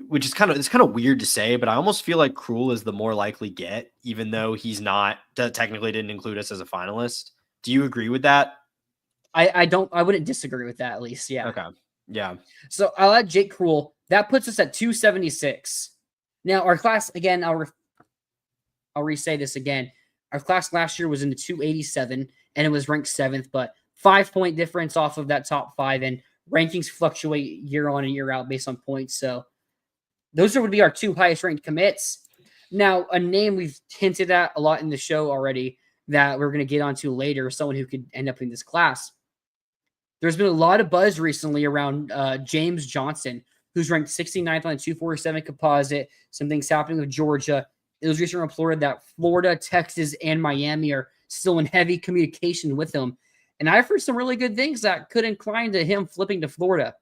which is it's kind of weird to say, but I almost feel like Krul is the more likely get, even though he's not technically didn't include us as a finalist. Do you agree with that? I wouldn't disagree with that, at least. Yeah. Okay. Yeah. So I'll add Jake Krul. That puts us at 276. Now, our class, again, I'll re-say this again. Our class last year was in the 287, and it was ranked 7th, but 5-point difference off of that top 5, and rankings fluctuate year on and year out based on points. So those would be our 2 highest ranked commits. Now, a name we've hinted at a lot in the show already that we're going to get onto later, someone who could end up in this class. There's been a lot of buzz recently around James Johnson, who's ranked 69th on the 247 composite. Some things happening with Georgia. It was recently reported that Florida, Texas, and Miami are still in heavy communication with him. And I've heard some really good things that could incline to him flipping to Florida.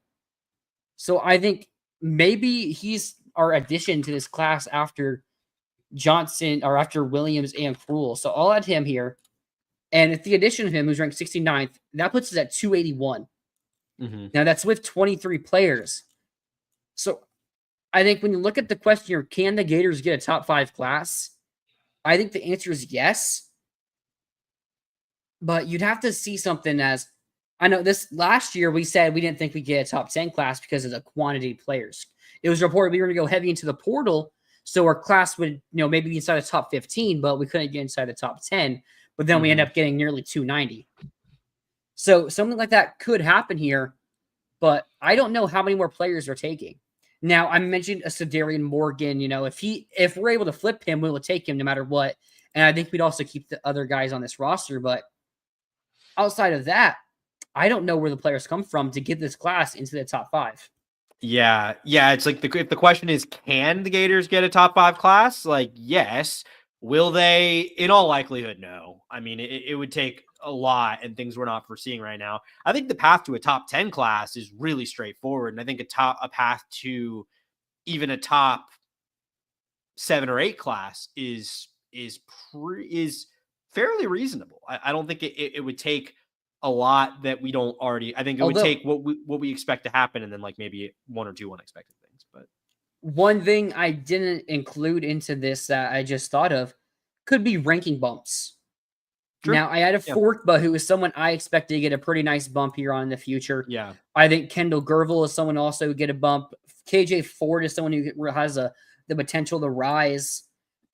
So I think maybe he's our addition to this class after Johnson or after Williams and Krul. So I'll add him here. And if the addition of him, who's ranked 69th, that puts us at 281. Now, that's with 23 players. So I think when you look at the question here, can the Gators get a top 5 class? I think the answer is yes. But you'd have to see something as, I know this last year we said we didn't think we'd get a top 10 class because of the quantity of players. It was reported we were going to go heavy into the portal, so our class would, maybe be inside the top 15, but we couldn't get inside the top 10. But then we end up getting nearly 290. So something like that could happen here, but I don't know how many more players are taking. Now, I mentioned a Sedarian Morgan. If we're able to flip him, we will take him no matter what. And I think we'd also keep the other guys on this roster. But outside of that, I don't know where the players come from to get this class into the top 5. Yeah. It's like if the question is, can the Gators get a top 5 class? Like, yes. Will they? In all likelihood, no. I mean, it would take a lot and things we're not foreseeing right now. I think the path to a top 10 class is really straightforward. And I think a path to even a top 7 or 8 class is fairly reasonable. I don't think it would take a lot that we don't already. I think it would take what we expect to happen, and then like maybe 1 or 2 unexpected things. But one thing I didn't include into this that I just thought of could be ranking bumps. True. Now, I had a Forkba, who is someone I expect to get a pretty nice bump here on in the future. Yeah. I think Kendall Gervil is someone also who get a bump. KJ Ford is someone who has the potential to rise.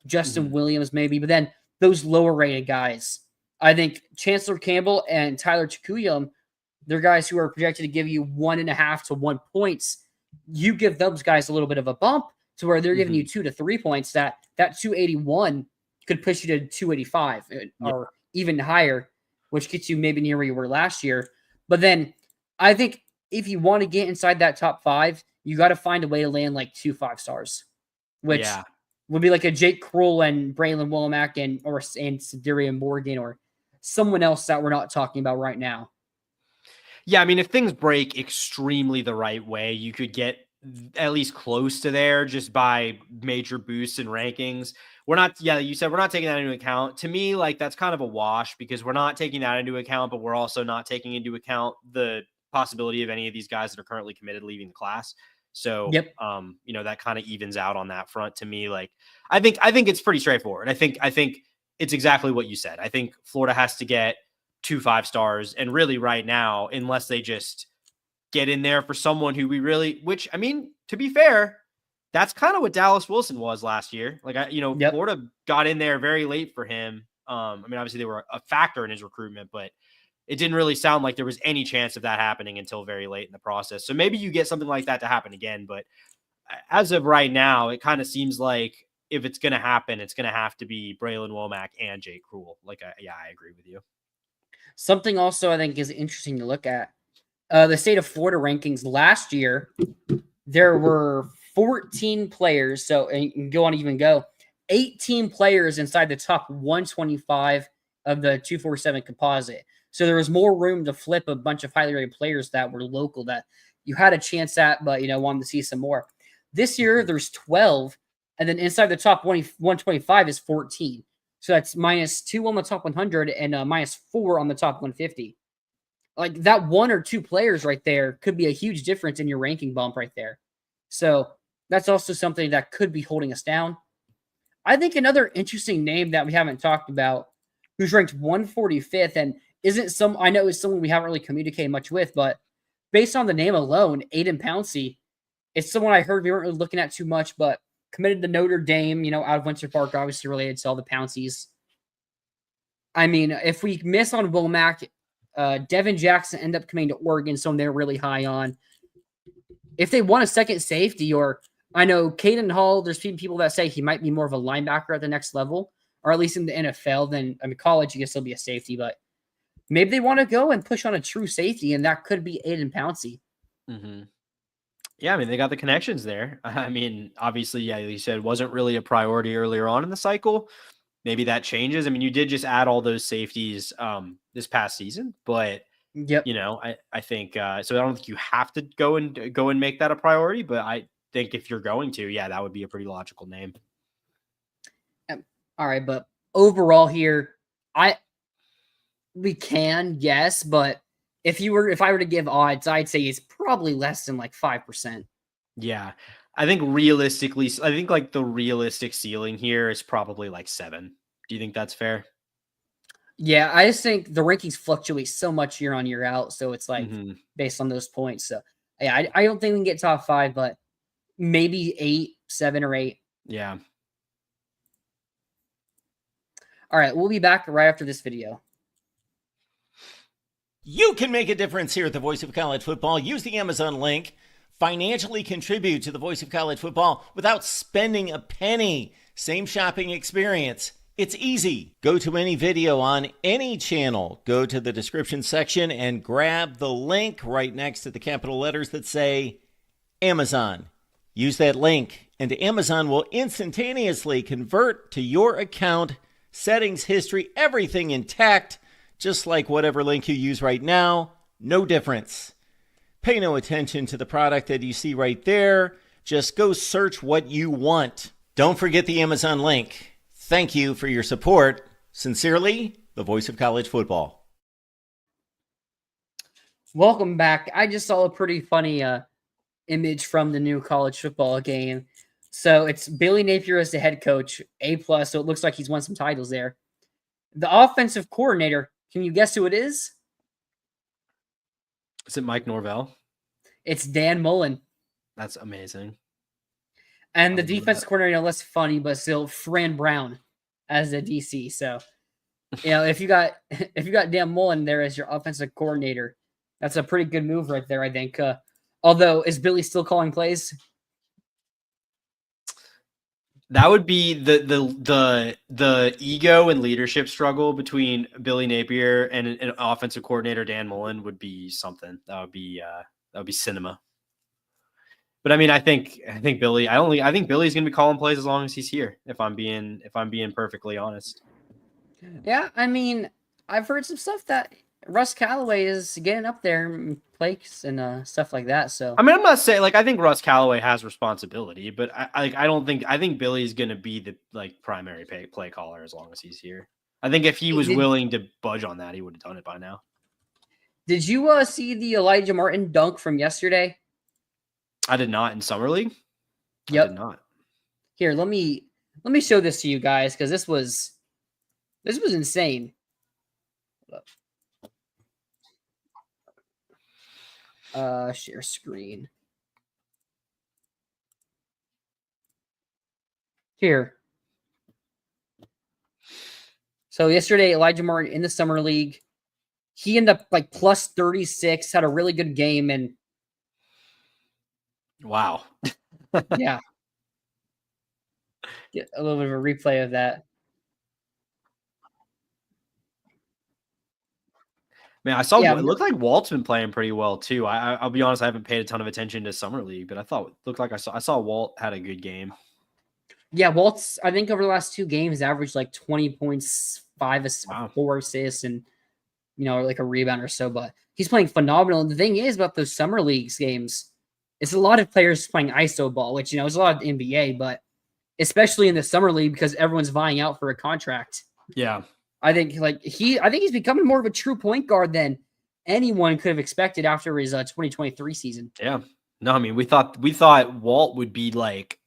Justin Williams, maybe. But then those lower-rated guys, I think Chancellor Campbell and Tyler Chikuyum, they're guys who are projected to give you 1.5 to 1 points. You give those guys a little bit of a bump to where they're giving you 2 to 3 points. That 281 could push you to 285 or even higher, which gets you maybe near where you were last year. But then I think if you want to get inside that top 5, you got to find a way to land like 2 5-stars, which would be like a Jake Krul and Braylon Womack and Sedarian Morgan or someone else that we're not talking about right now. Yeah, I mean, if things break extremely the right way, you could get at least close to there just by major boosts in rankings. You said we're not taking that into account. To me, like, that's kind of a wash because we're not taking that into account, but we're also not taking into account the possibility of any of these guys that are currently committed leaving the class. So, that kind of evens out on that front to me. Like, I think it's pretty straightforward. I think it's exactly what you said. I think Florida has to get 2 5-stars, and really right now, unless they just get in there for someone who which, I mean, to be fair, that's kind of what Dallas Wilson was last year. Like, Florida got in there very late for him. I mean, obviously they were a factor in his recruitment, but it didn't really sound like there was any chance of that happening until very late in the process. So maybe you get something like that to happen again. But as of right now, it kind of seems like if it's going to happen, it's going to have to be Braylon Womack and Jake Krul. Like, I agree with you. Something also I think is interesting to look at. The state of Florida rankings last year, there were 14 players. So, and go on, even go 18 players inside the top 125 of the 247 composite. So there was more room to flip a bunch of highly rated players that were local that you had a chance at, but, wanted to see some more. This year, there's 12, and then inside the top 125 is 14. So that's -2 on the top 100 and -4 on the top 150. Like, that 1 or 2 players right there could be a huge difference in your ranking bump right there. So That's also something that could be holding us down. I think another interesting name that we haven't talked about, who's ranked 145th and isn't some, I know is someone we haven't really communicated much with, but based on the name alone, Aiden Pouncey, it's someone I heard we weren't really looking at too much, but committed to Notre Dame, out of Winter Park, obviously related to all the Pounceys. I mean, if we miss on Womack, Devin Jackson end up coming to Oregon, someone they're really high on. If they want a second safety, or I know Caden Hall, there's people that say he might be more of a linebacker at the next level, or at least in the NFL. Then, I mean, college, I guess he'll be a safety, but maybe they want to go and push on a true safety, and that could be Aiden Pouncey. Mm-hmm. Yeah, I mean, they got the connections there. I mean, obviously, yeah, you said it wasn't really a priority earlier on in the cycle. Maybe that changes. I mean, you did just add all those safeties this past season, but yep. I think so. I don't think you have to go and make that a priority, but I think if you're going to, yeah, that would be a pretty logical name. All right, but overall here, we can, yes, but if I were to give odds, I'd say it's probably less than like 5%. Yeah. I think realistically, like the realistic ceiling here is probably like 7. Do you think that's fair? Yeah, I just think the rankings fluctuate so much year on year out, so it's like based on those points. So yeah, I don't think we can get top 5, but maybe 8, 7 or 8. Yeah. All right, we'll be back right after this video. You can make a difference here at the Voice of College Football. Use the Amazon link. Financially contribute to the Voice of College Football without spending a penny. Same shopping experience. It's easy. Go to any video on any channel. Go to the description section and grab the link right next to the capital letters that say Amazon. Use that link and Amazon will instantaneously convert to your account, settings, history, everything intact, just like whatever link you use right now. No difference. Pay no attention to the product that you see right there. Just go search what you want. Don't forget the Amazon link. Thank you for your support. Sincerely, the Voice of College Football. Welcome back. I just saw a pretty funny image from the new college football game. So it's Billy Napier as the head coach, A+, so it looks like he's won some titles there. The offensive coordinator, can you guess who it is? Is it Mike Norvell? It's Dan Mullen. That's amazing. And the defense coordinator, less funny, but still Fran Brown as the DC. So, if you got Dan Mullen there as your offensive coordinator, that's a pretty good move right there, I think. Although, is Billy still calling plays? That would be the ego and leadership struggle between Billy Napier and an offensive coordinator Dan Mullen would be something. That would be cinema. But I mean, I think Billy. I think Billy's going to be calling plays as long as he's here. If I'm being perfectly honest. Yeah, I mean, I've heard some stuff that Russ Callaway is getting up there in plays and stuff like that. So I mean, I'm not saying I think Russ Callaway has responsibility, but I think Billy's going to be the primary play caller as long as he's here. I think if he was willing to budge on that, he would have done it by now. Did you see the Elijah Martin dunk from yesterday? I did not in Summer League. Yep. I did not. Here, let me show this to you guys because this was insane. Share screen. Here. So yesterday, Elijah Martin in the Summer League, he ended up plus 36, had a really good game, and wow. Yeah. Get a little bit of a replay of that. Man, I saw it looked like Walt's been playing pretty well too. I'll be honest, I haven't paid a ton of attention to Summer League, but I saw Walt had a good game. Yeah, Walt's I think over the last 2 games averaged 20 points, 4 assists, and a rebound or so. But he's playing phenomenal. And the thing is about those Summer Leagues games, it's a lot of players playing ISO ball, which is a lot of the NBA, but especially in the Summer League because everyone's vying out for a contract. Yeah. I think he's becoming more of a true point guard than anyone could have expected after his 2023 season. Yeah. No, I mean, we thought Walt would be like,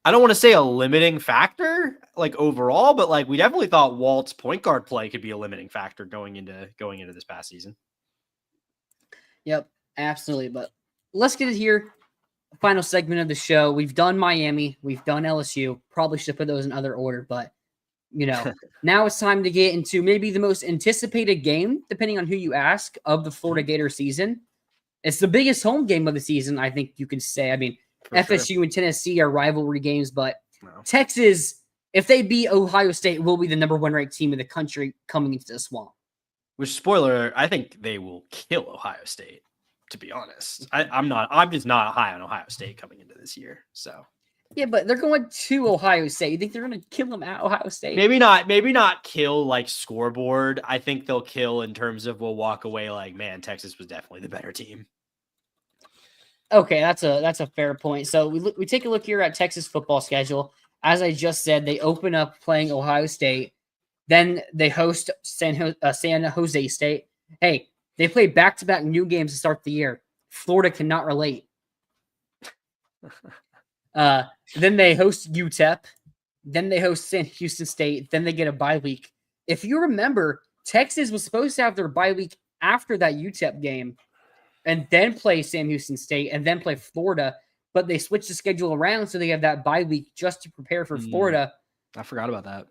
I don't want to say a limiting factor, like overall, but like we definitely thought Walt's point guard play could be a limiting factor going into this past season. Yep, absolutely. But let's get it here. Final segment of the show. We've done Miami, we've done LSU. Probably should put those in other order, but now it's time to get into maybe the most anticipated game, depending on who you ask, of the Florida Gator season. It's the biggest home game of the season, I think you can say. I mean, For FSU sure. and Tennessee are rivalry games, but No. Texas, if they beat Ohio State, will be the number 1 ranked team in the country coming into the Swamp. Which, spoiler, I think they will kill Ohio State, to be honest. I'm just not high on Ohio State coming into this year. So Yeah, but they're going to Ohio State. You think they're going to kill them at Ohio State? maybe not kill like scoreboard. I think they'll kill in terms of we'll walk away like, man, Texas was definitely the better team. Okay, that's a fair point. So we take a look here at Texas football schedule. As I just said, they open up playing Ohio State, then they host San Jose State. Hey, they play back-to-back new games to start the year. Florida cannot relate. Then they host UTEP, then they host San Houston State, then they get a bye week. If you remember, Texas was supposed to have their bye week after that UTEP game, and then play Sam Houston State, and then play Florida, but they switched the schedule around so they have that bye week just to prepare for Florida. I forgot about that.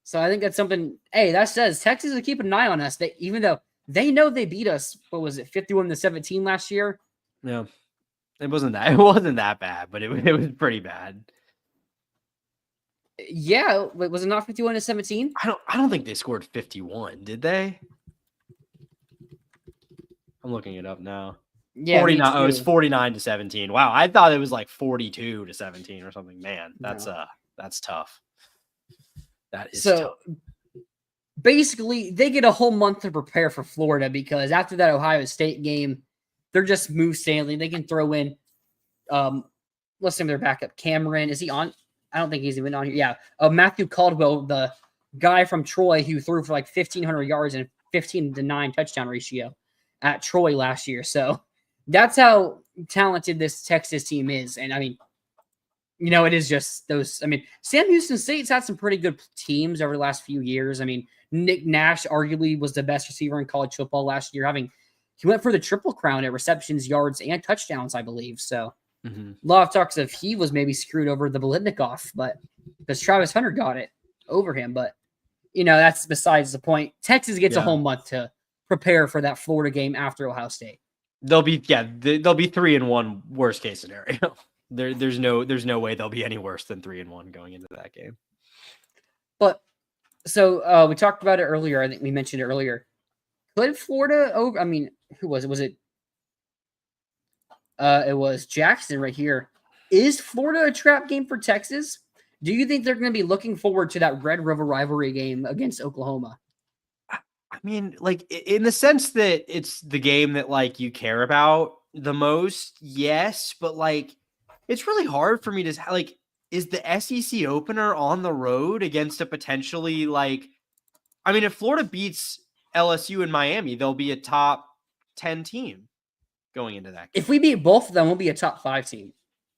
So I think that's something. Hey, that says Texas will keep an eye on us. Even though they know they beat us, what was it, 51-17 last year? Yeah, it wasn't that bad, but it was pretty bad. Yeah, was it not 51-17? I don't think they scored 51, did they? I'm looking it up now. Yeah, 49. Oh, it's 49-17. Wow, I thought it was like 42-17 or something. Man, that's tough. That is tough. Basically, they get a whole month to prepare for Florida because after that Ohio State game, they're just smooth sailing. They can throw in, let's say their backup Cameron. Is he on? I don't think he's even on here. Yeah, Matthew Caldwell, the guy from Troy who threw for like 1,500 yards and 15-9 touchdown ratio at Troy last year. So that's how talented this Texas team is. And I mean, it is just those. I mean, Sam Houston State's had some pretty good teams over the last few years. I mean, Nick Nash arguably was the best receiver in college football last year. He went for the triple crown at receptions, yards, and touchdowns, I believe. So a lot of talks of he was maybe screwed over the Biletnikoff, but because Travis Hunter got it over him. But that's besides the point. Texas gets a whole month to prepare for that Florida game after Ohio State. They'll be 3-1 worst case scenario. There's no way they'll be any worse than 3-1 going into that game. But so we talked about it earlier. I think we mentioned it earlier. Could Florida over? I mean, who was it? Was it? It was Jackson right here. Is Florida a trap game for Texas? Do you think they're going to be looking forward to that Red River rivalry game against Oklahoma? I mean, like in the sense that it's the game that like you care about the most, yes, but like it's really hard for me to like. Is the SEC opener on the road against a potentially like? I mean, if Florida beats LSU and Miami, they'll be a top 10 team going into that game. If we beat both of them, we'll be a top 5 team.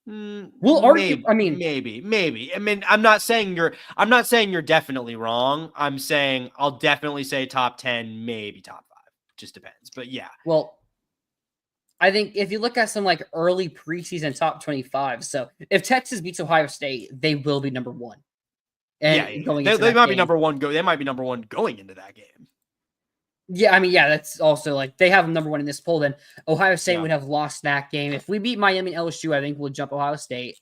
We'll argue. I mean, maybe. I mean, I'm not saying you're definitely wrong. I'm saying I'll definitely say top 10, maybe top 5. Just depends. But yeah. Well, I think if you look at some like early preseason top 25, so if Texas beats Ohio State, they will be number 1. And they might be number 1. They might be number 1 going into that game. Yeah, I mean, yeah, that's also like they have number 1 in this poll. Then Ohio State would have lost that game. If we beat Miami and LSU, I think we'll jump Ohio State.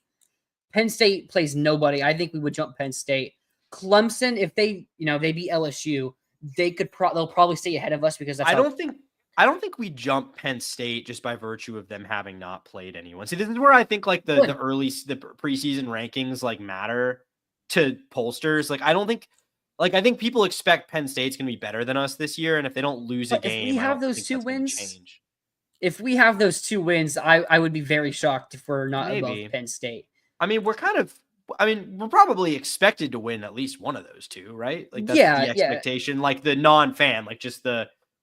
Penn State plays nobody. I think we would jump Penn State. Clemson, if they beat LSU, they'll probably stay ahead of us because that's I don't think we jump Penn State just by virtue of them having not played anyone. See, this is where I think like the preseason rankings like matter to pollsters. Like I think people expect Penn State's going to be better than us this year, and if they don't lose a game, if we have those 2 wins, if we have those 2 wins, I would be very shocked if we're not above Penn State. I mean, we're probably expected to win at least one of those 2, right? Like that's the expectation. Like the non-fan, like just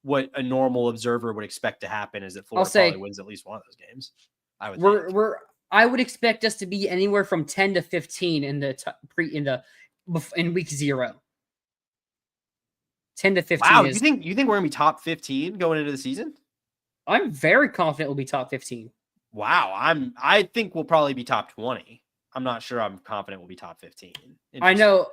what a normal observer would expect to happen is that Florida say probably wins at least one of those games. I would think. I would expect us to be anywhere from 10 to 15 in week 0. 10 to 15 Wow, is. you think we're gonna be top 15 going into the season? I'm very confident we'll be top 15. Wow, I think we'll probably be top 20. I'm not sure I'm confident we'll be top 15. I know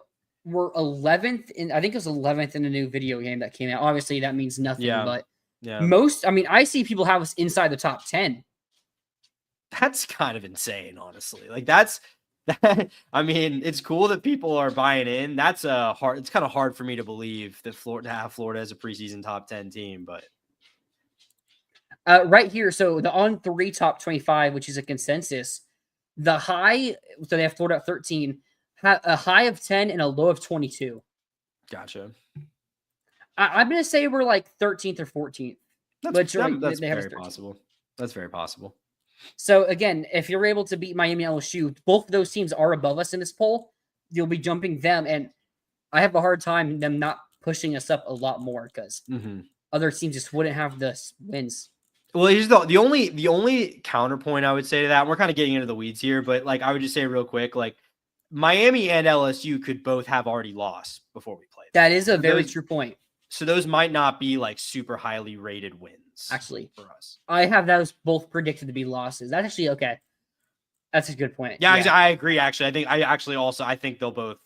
we're 11th I think it was 11th in the new video game that came out. Obviously that means nothing, but I see people have us inside the top 10. That's kind of insane, honestly. Like that. I mean, it's cool that people are buying in. It's kind of hard for me to believe that Florida as a preseason top 10 team, but right here, so the On3 top 25, which is a consensus, the high, so they have Florida at 13, a high of 10 and a low of 22. Gotcha. I'm going to say we're like 13th or 14th. That's very possible. That's very possible. So again, if you're able to beat Miami and LSU, both of those teams are above us in this poll. You'll be jumping them, and I have a hard time them not pushing us up a lot more because other teams just wouldn't have the wins. Well, here's the only counterpoint I would say to that. And we're kind of getting into the weeds here, but like I would just say real quick, like Miami and LSU could both have already lost before we played. That is a very true point. So those might not be like super highly rated wins. Actually, for us, I have those both predicted to be losses. That's actually okay. That's a good point. Yeah, I agree. Actually, I think they'll both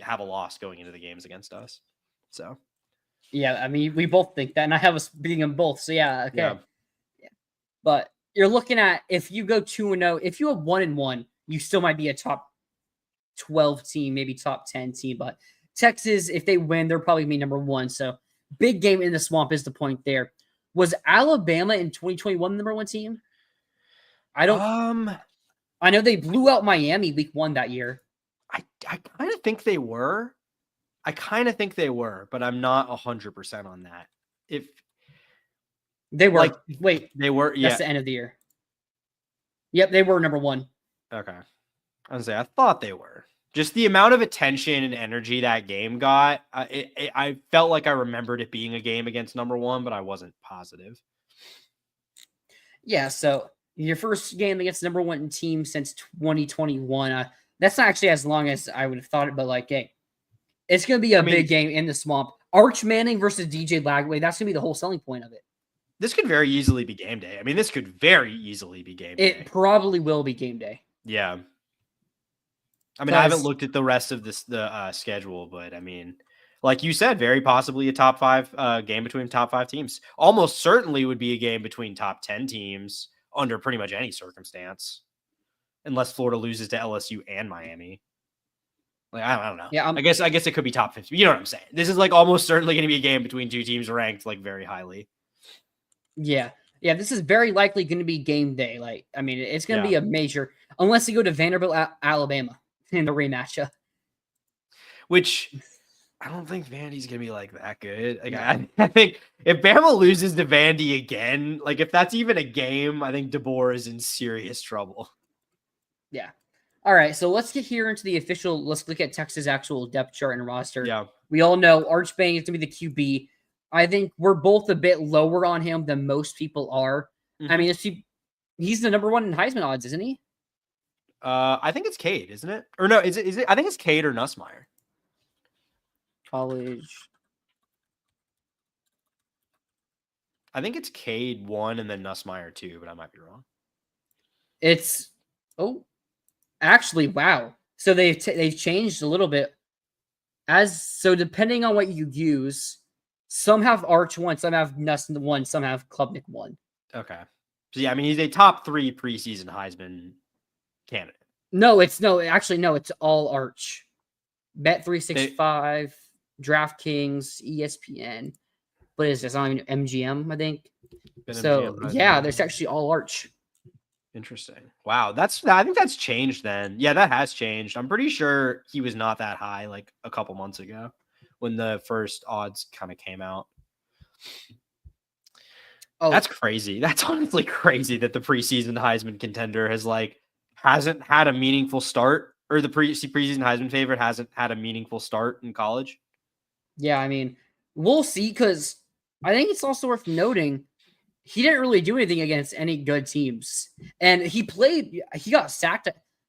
have a loss going into the games against us. So, yeah, I mean, we both think that, and I have us beating them both. So yeah, okay. Yeah. But you're looking at if you go 2-0, if you have 1-1, you still might be a top 12 team, maybe top 10 team. But Texas, if they win, they're probably gonna be number 1. So big game in the swamp is the point there. Was Alabama in 2021 the number 1 team? I know they blew out Miami week 1 that year. I kind of think they were. But I'm not 100% on that. If they were, they were, yeah. That's the end of the year. Yep, they were number 1. Okay. I was gonna say I thought they were. Just the amount of attention and energy that game got, I felt like I remembered it being a game against number 1, but I wasn't positive. Yeah, so your first game against number 1 team since 2021. That's not actually as long as I would have thought it, but like, hey, it's going to be a big game in the swamp. Arch Manning versus DJ Lagway. That's going to be the whole selling point of it. This could very easily be game day. I mean, this could very easily be game day. It probably will be game day. Yeah. I mean, I haven't looked at the rest of the schedule, but I mean, like you said, very possibly a top 5 game between top 5 teams. Almost certainly would be a game between top 10 teams under pretty much any circumstance, unless Florida loses to LSU and Miami. Like I don't know. Yeah, I guess it could be top 50. You know what I'm saying? This is like almost certainly going to be a game between 2 teams ranked like very highly. Yeah. Yeah, this is very likely going to be game day. Like, I mean, it's going to be a major, unless you go to Vanderbilt, Alabama in the rematch. Which I don't think Vandy's going to be like that good. Like, I think if Bama loses to Vandy again, like if that's even a game, I think DeBoer is in serious trouble. Yeah. All right, so let's get here into the official. Let's look at Texas' actual depth chart and roster. Yeah. We all know Arch Manning is going to be the QB. I think we're both a bit lower on him than most people are. Mm-hmm. I mean, he's the number 1 in Heisman odds, isn't he? I think it's Cade, isn't it? Or no, is it? I think it's Cade or Nussmeier. College. I think it's Cade 1 and then Nussmeier 2, but I might be wrong. Actually, wow. So they've changed a little bit. So depending on what you use, some have Arch 1, some have Nuss 1, some have Klubnik 1. Okay. So yeah, I mean he's a top 3 preseason Heisman candidate. No, it's all Arch. Bet365, DraftKings, ESPN. What is this? I don't even MGM, I think. There's actually all Arch. Interesting. Wow, I think that's changed then. Yeah, that has changed. I'm pretty sure he was not that high like a couple months ago when the first odds kind of came out. Oh, that's crazy. That's honestly crazy that the preseason Heisman contender hasn't had a meaningful start, or the preseason Heisman favorite hasn't had a meaningful start in college. Yeah, I mean, we'll see because I think it's also worth noting he didn't really do anything against any good teams. And he got sacked.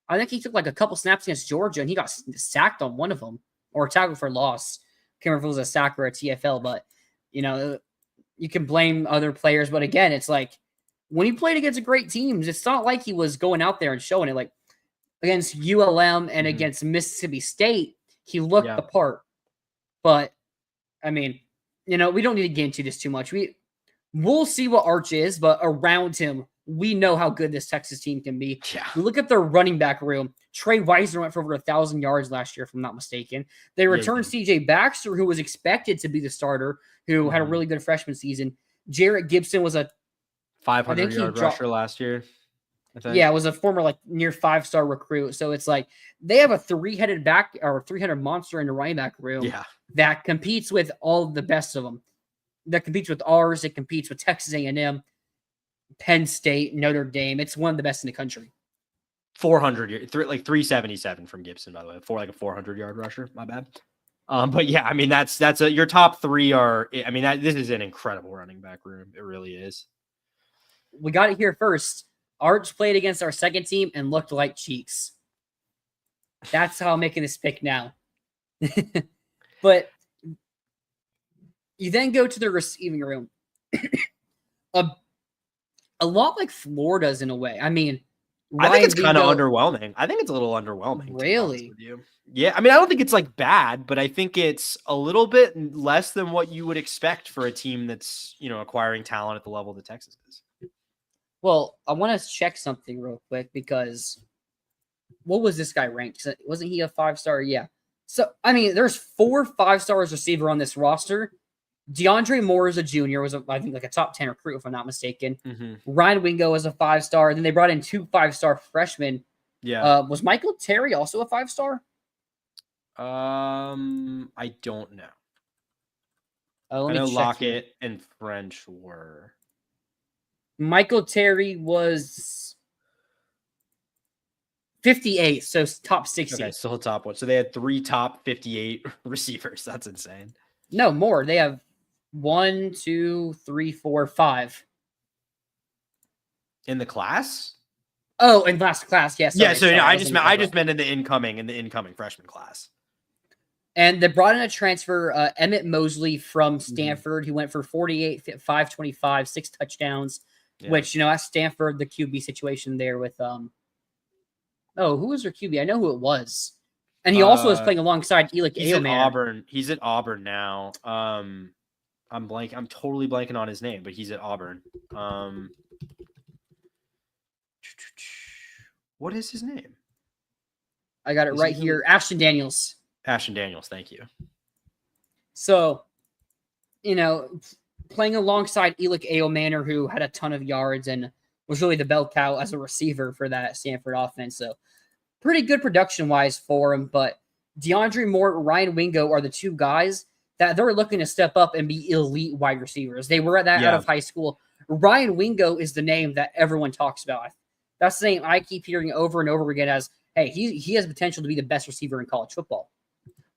I think he took like a couple snaps against Georgia and he got sacked on one of them or tackled for loss. Can't remember if it was a sack or a TFL, but you can blame other players. But again, it's like when he played against great teams, it's not like he was going out there and showing it. Like against ULM and against Mississippi State, he looked the part. But I mean, we don't need to get into this too much. We'll see what Arch is, but around him, we know how good this Texas team can be. Yeah. We look at their running back room. Trey Weisner went for over 1,000 yards last year, if I'm not mistaken. They returned C.J. Baxter, who was expected to be the starter, who had a really good freshman season. Jarrett Gibson was a 500-yard rusher last year, I think. Yeah, was a former near 5-star recruit. So it's like they have a 3-headed monster in the running back room that competes with all the best of them. That competes with ours. It competes with Texas A&M, Penn State, Notre Dame. It's one of the best in the country. 377 from Gibson, by the way, for like a 400-yard rusher. My bad. But yeah, I mean that's your top three are. I mean this is an incredible running back room. It really is. We got it here first. Arch played against our second team and looked like cheeks. That's how I'm making this pick now. But you then go to the receiving room. A lot like Florida's in a way. I mean, I think it's kind of underwhelming. I think it's a little underwhelming. Really? Yeah. I mean, I don't think it's like bad, but I think it's a little bit less than what you would expect for a team that's, acquiring talent at the level that Texas is. Well, I want to check something real quick because what was this guy ranked? Wasn't he a 5-star? Yeah. So, I mean, there's 4 5-stars receiver on this roster. DeAndre Moore is a junior, was I think like a top 10 recruit, if I'm not mistaken. Ryan Wingo is a 5-star. Then they brought in 2 5-star freshmen. Yeah. Was Michael Terry also a 5-star? I don't know. I know Lockett and French were. Michael Terry was 58, so top 60. Okay, still a top one. So they had 3 top 58 receivers. That's insane. No, more. They have 1, 2, 3, 4, 5. In the class? Oh, in last class, yes. Yeah, so I just meant in the incoming freshman class. And they brought in a transfer, Emmett Mosley from Stanford, who went for 48, 525, 6 touchdowns. Yeah. Which, at Stanford, the QB situation there with who was their QB? I know who it was. And he also is playing alongside Elick Ayoman. He's at Auburn now. I'm totally blanking on his name, but he's at Auburn. What is his name? I got it right here. Ashton Daniels. Ashton Daniels, thank you. So, playing alongside Elick Ayoman, who had a ton of yards and was really the bell cow as a receiver for that Stanford offense. So, pretty good production-wise for him. But DeAndre Moore, Ryan Wingo are the 2 guys that they're looking to step up and be elite wide receivers. They were at that out of high school. Ryan Wingo is the name that everyone talks about. That's the name I keep hearing over and over again as, hey, he has potential to be the best receiver in college football.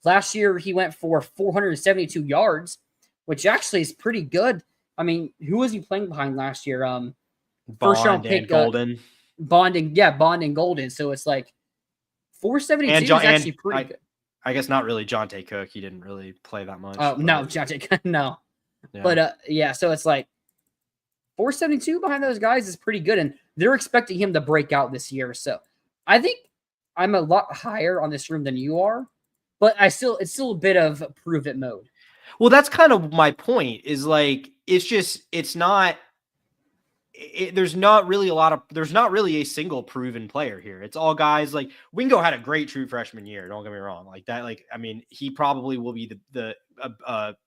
Last year, he went for 472 yards, which actually is pretty good. I mean, who was he playing behind last year? First round pick, Golden. Bond and Golden. So it's like 472 is actually pretty good. I guess not really Jonte Cook. He didn't really play that much. Oh, no, Jonte Cook, no. Yeah. But, so it's like 472 behind those guys is pretty good, and they're expecting him to break out this year. So I think I'm a lot higher on this room than you are, but it's still a bit of prove it mode. Well, that's kind of my point is like, there's not really a single proven player here. It's all guys like Wingo had a great true freshman year. Don't get me wrong. Like that, I mean, he probably will be the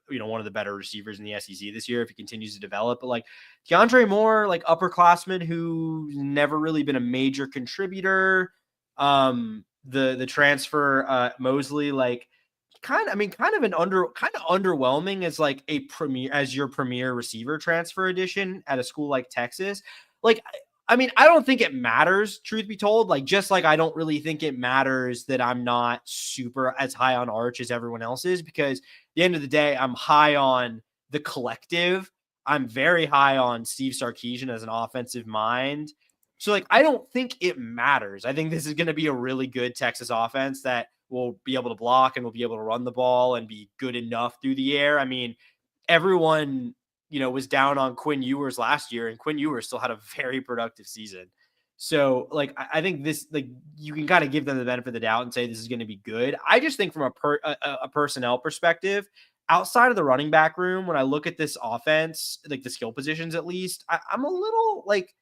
one of the better receivers in the SEC this year if he continues to develop. But like DeAndre Moore, like upperclassman who's never really been a major contributor. The transfer, Mosley, like kind of underwhelming as like your premier receiver transfer edition at a school like Texas. Like, I mean, I don't think it matters, truth be told. Like, just like I don't really think it matters that I'm not super as high on Arch as everyone else is, because at the end of the day, I'm high on the collective, I'm very high on Steve Sarkisian as an offensive mind. So, like, I don't think it matters. I think this is going to be a really good Texas offense that will be able to block and will be able to run the ball and be good enough through the air. I mean, everyone, was down on Quinn Ewers last year, and Quinn Ewers still had a very productive season. So, like, I think this, like, you can kind of give them the benefit of the doubt and say this is going to be good. I just think from a personnel perspective, outside of the running back room, when I look at this offense, like the skill positions at least, I'm a little like,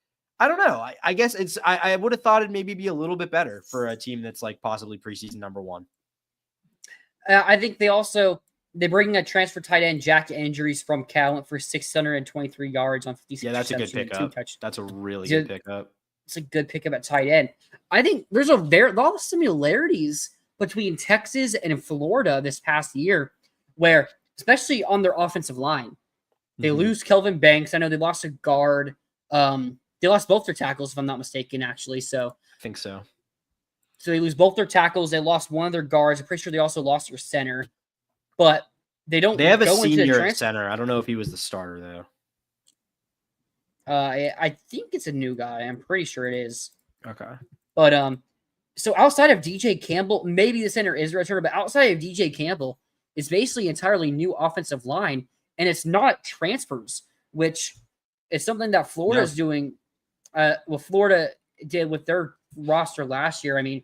I don't know. I guess I would have thought it'd maybe be a little bit better for a team that's like possibly preseason number one. I think they bring a transfer tight end, Jack Andrews from Cal, went for 623 yards on 56. Yeah, that's a good pickup. That's a really good pickup. It's a good pickup at tight end. I think there's a lot of similarities between Texas and Florida this past year, where especially on their offensive line, they lose Kelvin Banks. I know they lost a guard. They lost both their tackles, if I'm not mistaken, actually. So I think so. So they lose both their tackles. They lost one of their guards. I'm pretty sure they also lost their center. But they don't. They have a senior at center. I don't know if he was the starter though. I think it's a new guy. I'm pretty sure it is. Okay. But so outside of DJ Campbell, maybe the center is returner, but outside of DJ Campbell, it's basically entirely new offensive line, and it's not transfers, which is something that Florida is doing. Florida did with their roster last year. I mean,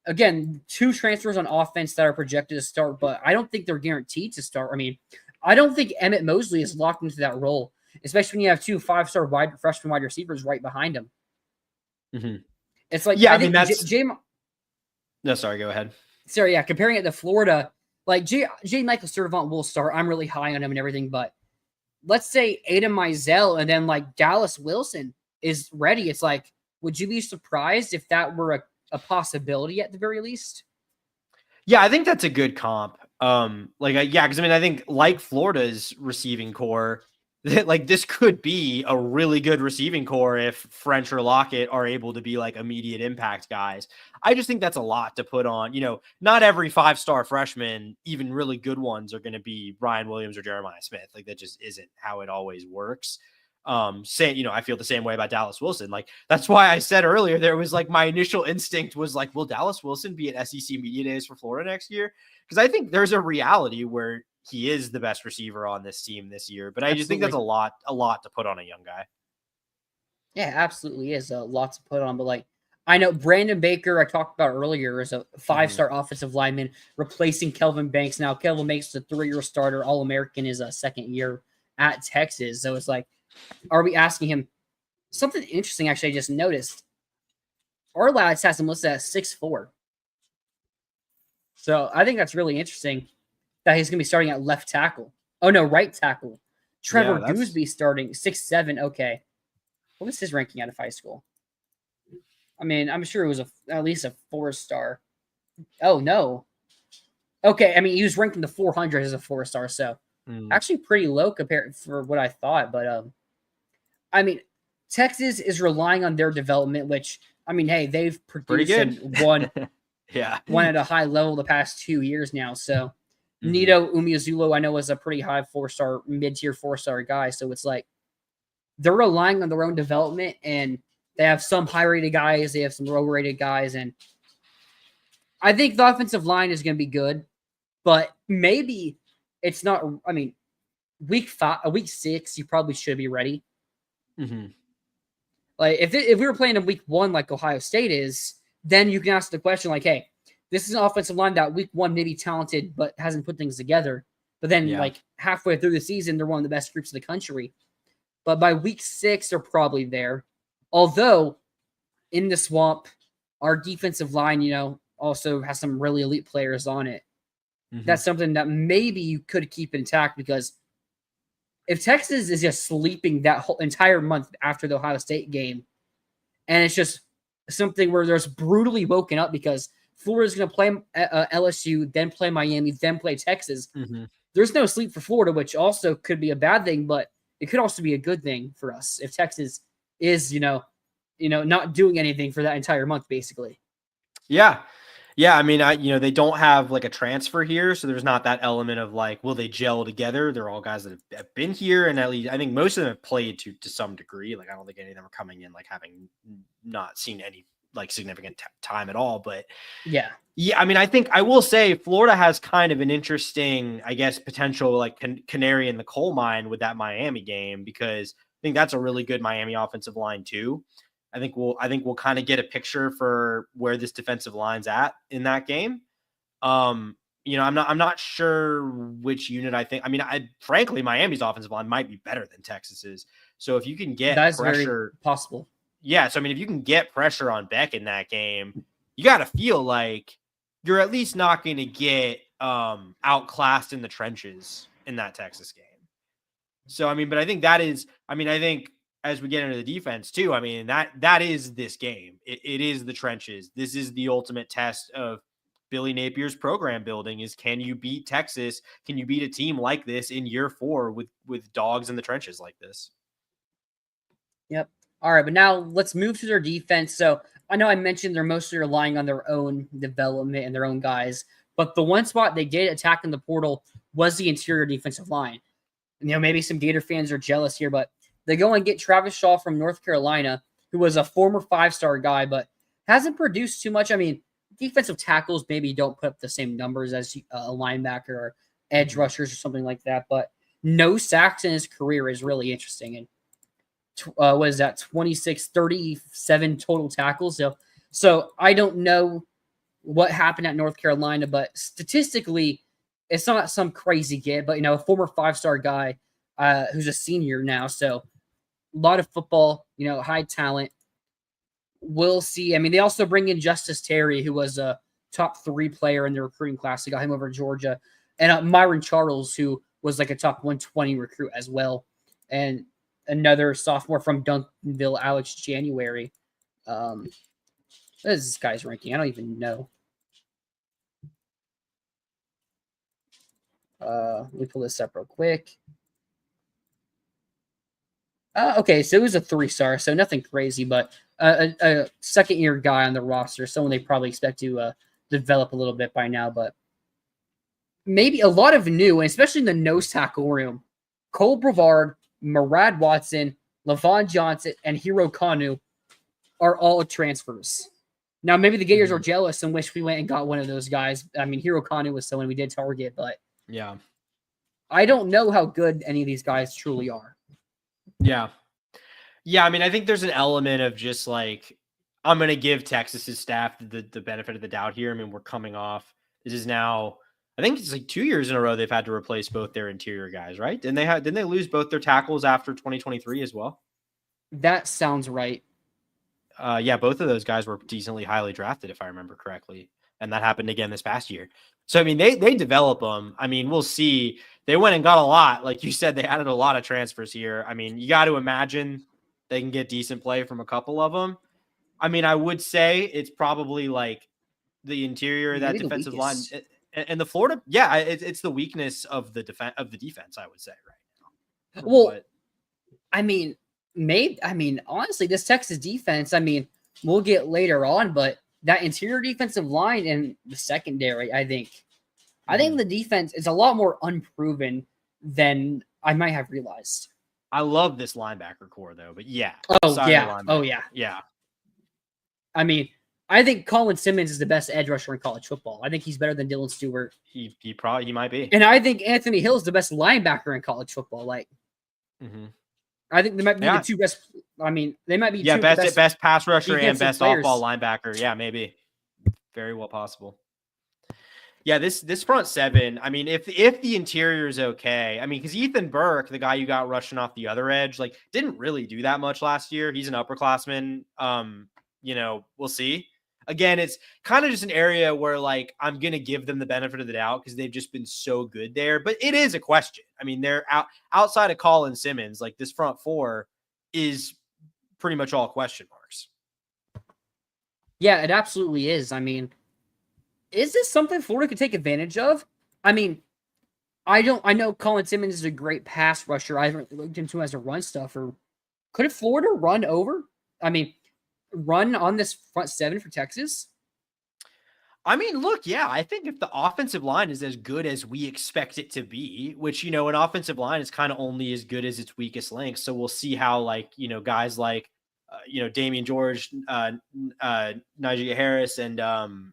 again, 2 transfers on offense that are projected to start, but I don't think they're guaranteed to start. I mean, I don't think Emmett Mosley is locked into that role, especially when you have 2 5-star freshman wide receivers right behind him. Mm-hmm. It's like, yeah, I think that's. No, sorry, go ahead. Sorry, yeah, comparing it to Florida, like J. Michael Sturdivant will start. I'm really high on him and everything, but let's say Aiden Mizell and then like Dallas Wilson is ready. It's like, would you be surprised if that were a possibility at the very least? Yeah, I think that's a good comp. Because I mean, I think like Florida's receiving core, like this could be a really good receiving core if French or Lockett are able to be like immediate impact guys. I just think that's a lot to put on. Not every 5-star freshman, even really good ones, are going to be Ryan Williams or Jeremiah Smith. Like that just isn't how it always works. I feel the same way about Dallas Wilson. Like that's why I said earlier, there was like my initial instinct was like, will Dallas Wilson be at SEC Media Days for Florida next year? Because I think there's a reality where he is the best receiver on this team this year, but I just think that's a lot to put on a young guy. Yeah, absolutely is a lot to put on. But like, I know Brandon Baker, I talked about earlier, is a 5-star offensive lineman replacing Kelvin Banks. Now, Kelvin Banks is a 3-year starter. All-American is a 2nd year at Texas. So it's like, are we asking him something interesting? Actually, I just noticed our lads has him listed at 6'4". So I think that's really interesting that he's going to be starting at left tackle. Oh, no, right tackle. Trevor Gooseby starting 6'7". Okay. What was his ranking out of high school? I mean, I'm sure it was at least a 4-star. Oh, no. Okay, I mean, he was ranked in the 400 as a 4-star, so actually pretty low compared for what I thought. But, I mean, Texas is relying on their development, which, I mean, hey, they've produced one at a high level the past 2 years now. So Nito Umeozulu, I know, was a pretty high 4-star, mid-tier 4-star guy. So it's like they're relying on their own development, and they have some high-rated guys, they have some low-rated guys, and I think the offensive line is going to be good, but maybe it's not. I mean, week 6, you probably should be ready. Mm-hmm. Like if we were playing in week 1 like Ohio State is, then you can ask the question like, hey, this is an offensive line that week 1 may be talented but hasn't put things together. But then like halfway through the season, they're one of the best groups in the country. But by week 6, they're probably there. Although in the swamp, our defensive line, also has some really elite players on it. Mm-hmm. That's something that maybe you could keep intact, because if Texas is just sleeping that whole entire month after the Ohio State game, and it's just something where there's brutally woken up because Florida's going to play LSU, then play Miami, then play Texas. Mm-hmm. There's no sleep for Florida, which also could be a bad thing, but it could also be a good thing for us if Texas is, not doing anything for that entire month, basically. Yeah. Yeah, I mean, they don't have like a transfer here, so there's not that element of like, will they gel together? They're all guys that have been here, and at least I think most of them have played to some degree. Like, I don't think any of them are coming in like having not seen any like significant time at all. But Yeah. yeah, I mean, I think I will say Florida has kind of an interesting, I guess, potential like canary in the coal mine with that Miami game, because I think that's a really good Miami offensive line too. I think we'll kind of get a picture for where this defensive line's at in that game. I'm not sure which unit I think. I mean, frankly, Miami's offensive line might be better than Texas's. So if you can get That's pressure, very possible. yeah. So I mean, if you can get pressure on Beck in that game, you got to feel like you're at least not going to get outclassed in the trenches in that Texas game. So I mean, but I think I think as we get into the defense too, I mean, that is this game. It is the trenches. This is the ultimate test of Billy Napier's program building is, can you beat Texas? Can you beat a team like this in year 4 with dogs in the trenches like this? Yep. All right, but now let's move to their defense. So I know I mentioned they're mostly relying on their own development and their own guys, but the one spot they did attack in the portal was the interior defensive line. And, maybe some Gator fans are jealous here, but they go and get Travis Shaw from North Carolina, who was a former 5-star guy, but hasn't produced too much. I mean, defensive tackles maybe don't put up the same numbers as a linebacker or edge rushers or something like that, but no sacks in his career is really interesting. And what is that, 26, 37 total tackles. So I don't know what happened at North Carolina, but statistically, it's not some crazy kid, but, a former 5-star guy who's a senior now. So a lot of football, high talent. We'll see. I mean, they also bring in Justice Terry, who was a top 3 player in the recruiting class. They got him over Georgia. And Myron Charles, who was like a top 120 recruit as well. And another sophomore from Duncanville, Alex January. What is this guy's ranking? I don't even know. Let me pull this up real quick. Okay, so it was a 3-star, so nothing crazy, but a second-year guy on the roster, someone they probably expect to develop a little bit by now, but maybe a lot of new, and especially in the nose tackle room. Cole Brevard, Murad Watson, Lavon Johnson, and Hiro Kanu are all transfers. Now, maybe the Gators are jealous and wish we went and got one of those guys. I mean, Hiro Kanu was someone we did target, but yeah, I don't know how good any of these guys truly are. Yeah. I mean, I think there's an element of just like, I'm going to give Texas's staff the benefit of the doubt here. I mean, we're coming off. This is now, I think it's like 2 years in a row they've had to replace both their interior guys, right? Didn't they lose both their tackles after 2023 as well? That sounds right. Yeah, both of those guys were decently highly drafted, if I remember correctly. And that happened again this past year. So, I mean, they develop them. I mean, we'll see. They went and got a lot. Like you said, they added a lot of transfers here. I mean, you got to imagine they can get decent play from a couple of them. I mean, I would say it's probably like the interior of that defensive line and the Florida. Yeah, it's the weakness of the defense, I would say right now. Well, I mean, honestly, this Texas defense, I mean, we'll get later on, but that interior defensive line and the secondary, I think the defense is a lot more unproven than I might have realized. I love this linebacker core, though, but yeah. Yeah. I mean, I think Colin Simmons is the best edge rusher in college football. I think he's better than Dylan Stewart. He might be. And I think Anthony Hill is the best linebacker in college football. Like, I think they might be the two best. I mean, they might be best pass rusher and best players. off-ball linebacker. Yeah, maybe. Very well possible. Yeah, this front seven, I mean, if the interior is okay, I mean, because Ethan Burke, the guy you got rushing off the other edge, like, didn't really do that much last year. He's an upperclassman. We'll see. Again, it's kind of just an area where, like, I'm going to give them the benefit of the doubt because they've just been so good there. But it is a question. I mean, they're outside of Colin Simmons, like, this front four is pretty much all question marks. Yeah, it absolutely is. I mean, is this something Florida could take advantage of? I mean, I know Colin Simmons is a great pass rusher. I haven't looked into him as a run stuffer. Could Florida run on this front seven for Texas? I mean, look, yeah, I think if the offensive line is as good as we expect it to be, which, an offensive line is kind of only as good as its weakest link. So we'll see how, like, guys like, Damian George, Najee Harris, and Bryce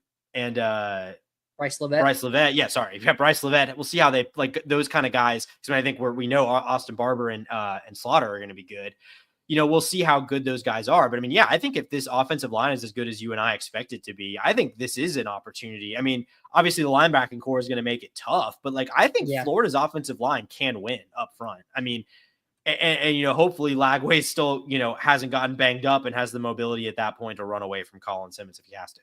Levette. Bryce Levette. Yeah, sorry. Yeah, Bryce Levette. We'll see how they, like, those kind of guys. Because I think we know Austin Barber and Slaughter are going to be good. We'll see how good those guys are. But I mean, yeah, I think if this offensive line is as good as you and I expect it to be, I think this is an opportunity. I mean, obviously the linebacking core is going to make it tough, but like, I think Florida's offensive line can win up front. I mean, and hopefully Lagway still, hasn't gotten banged up and has the mobility at that point to run away from Colin Simmons if he has to.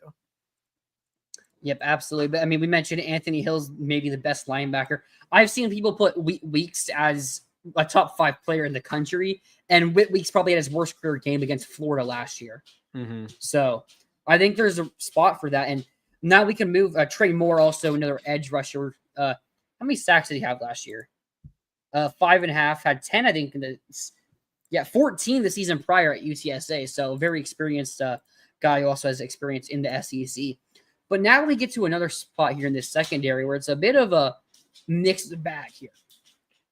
Yep, absolutely. But I mean, we mentioned Anthony Hill's maybe the best linebacker. I've seen people put Weeks as a top 5 player in the country, and Weeks probably had his worst career game against Florida last year. Mm-hmm. So I think there's a spot for that. And now we can move Trey Moore, also another edge rusher. How many sacks did he have last year? 5.5, had 10, I think. 14 the season prior at UTSA. So very experienced guy who also has experience in the SEC. But now we get to another spot here in this secondary where it's a bit of a mixed bag here.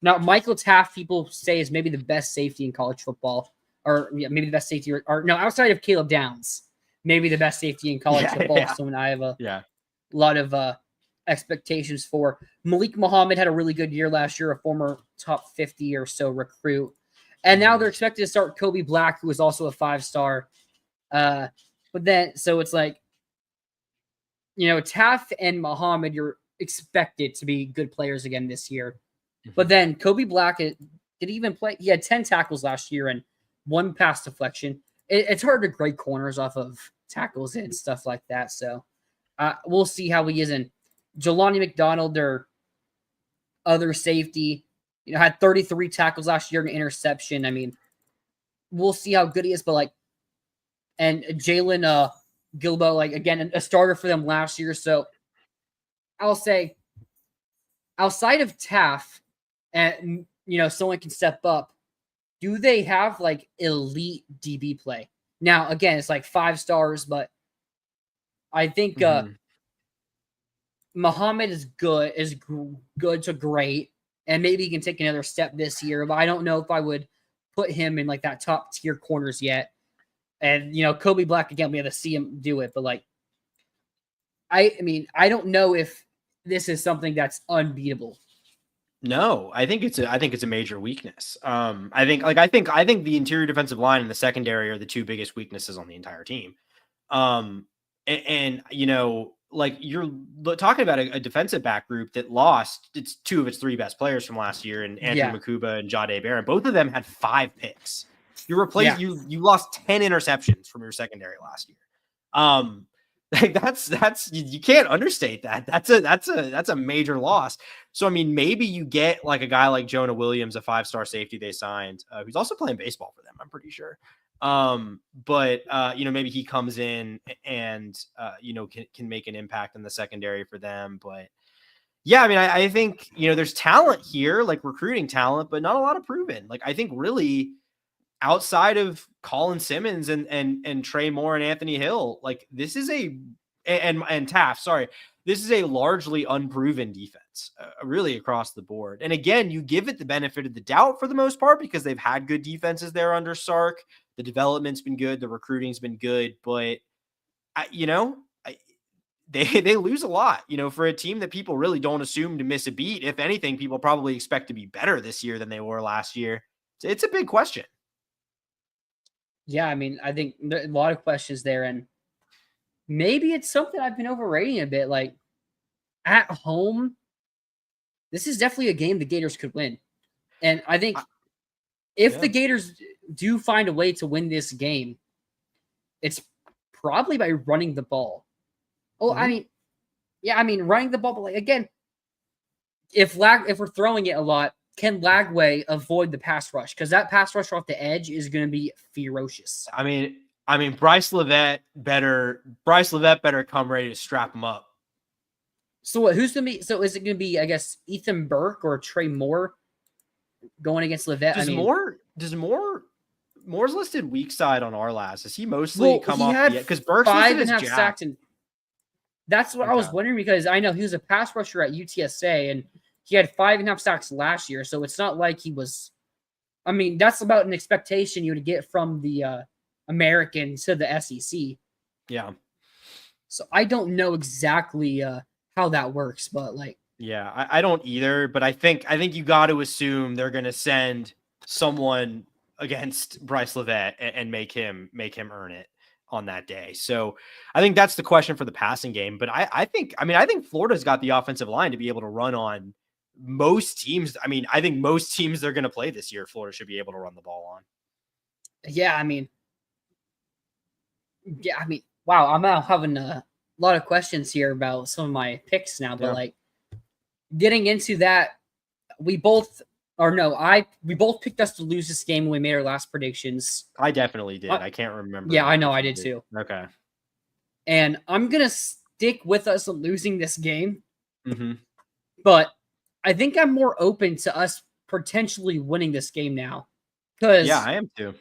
Now, Michael Taft, people say, is maybe the best safety in college football, or maybe the best safety, or no, outside of Caleb Downs, maybe the best safety in college football. Yeah. Someone I have a lot of expectations for. Malik Muhammad had a really good year last year, a former top 50 or so recruit. And now they're expected to start Kobe Black, who was also a 5-star. But then, so it's like, Taft and Muhammad, you're expected to be good players again this year. But then Kobe Black, did he even play? He had 10 tackles last year and 1 pass deflection. It's hard to grade corners off of tackles and stuff like that. So we'll see how he is. And Jelani McDonald, their other safety, had 33 tackles last year and an interception. I mean, we'll see how good he is. But and Jalen Gilbo, again, a starter for them last year. So I'll say, outside of Taft, and someone can step up, do they have elite DB play? Now, again, it's 5 stars, but I think Muhammad is good to great, and maybe he can take another step this year. But I don't know if I would put him in that top tier corners yet. And Kobe Black, again, we have to see him do it. But I mean, I don't know if this is something that's unbeatable. No, I think it's a major weakness. I think the interior defensive line and the secondary are the 2 biggest weaknesses on the entire team. And you're talking about a defensive back group that lost 2 of its 3 best players from last year, and Andrew Makuba and Jahdae Barron. Both of them had 5 picks. You replaced you lost 10 interceptions from your secondary last year. That's you can't understate that. That's a major loss. So I mean, maybe you get a guy like Jonah Williams, a 5-star safety they signed, who's also playing baseball for them, I'm pretty sure. But maybe he comes in and can make an impact in the secondary for them. But yeah, I mean, I think there's talent here, recruiting talent, but not a lot of proven. I think really, outside of Colin Simmons and Trey Moore and Anthony Hill, this is and Taft, sorry, this is a largely unproven defense, really across the board. And again, you give it the benefit of the doubt for the most part because they've had good defenses there under Sark. The development's been good, the recruiting's been good, but they lose a lot, for a team that people really don't assume to miss a beat. If anything, people probably expect to be better this year than they were last year. It's a big question. Yeah, I mean, I think there are a lot of questions there, and maybe it's something I've been overrating a bit. At home, this is definitely a game the Gators could win. And I think if the Gators do find a way to win this game, it's probably by running the ball. Oh, I mean, running the ball, but again, if we're throwing it a lot, can Lagway avoid the pass rush? Because that pass rush off the edge is going to be ferocious. I mean, Bryce Levette better come ready to strap him up. So what? Who's going to be? So is it going to be, I guess, Ethan Burke or Trey Moore going against Levette? Moore's listed weak side on our last. Does he mostly come off the edge? Because Burke's five listed and as a half jack. sacked and That's what I was wondering, because I know he was a pass rusher at UTSA and he had 5.5 sacks last year. So it's not like he was. I mean, that's about an expectation you would get from the American to the SEC. Yeah. So I don't know exactly how that works, but like. Yeah, I don't either, but I think you got to assume they're going to send someone against Bryce Levette and make him earn it on that day. So I think that's the question for the passing game. But I think Florida's got the offensive line to be able to run on most teams. I mean, I think most teams they're going to play this year, Florida should be able to run the ball on. Yeah, I mean, wow, I'm now having a lot of questions here about some of my picks now, but like getting into that, we both picked us to lose this game when we made our last predictions. I definitely did. I can't remember. Yeah, I know I did too. Okay. And I'm going to stick with us losing this game. Mm-hmm. But I think I'm more open to us potentially winning this game now. Because yeah, I am too.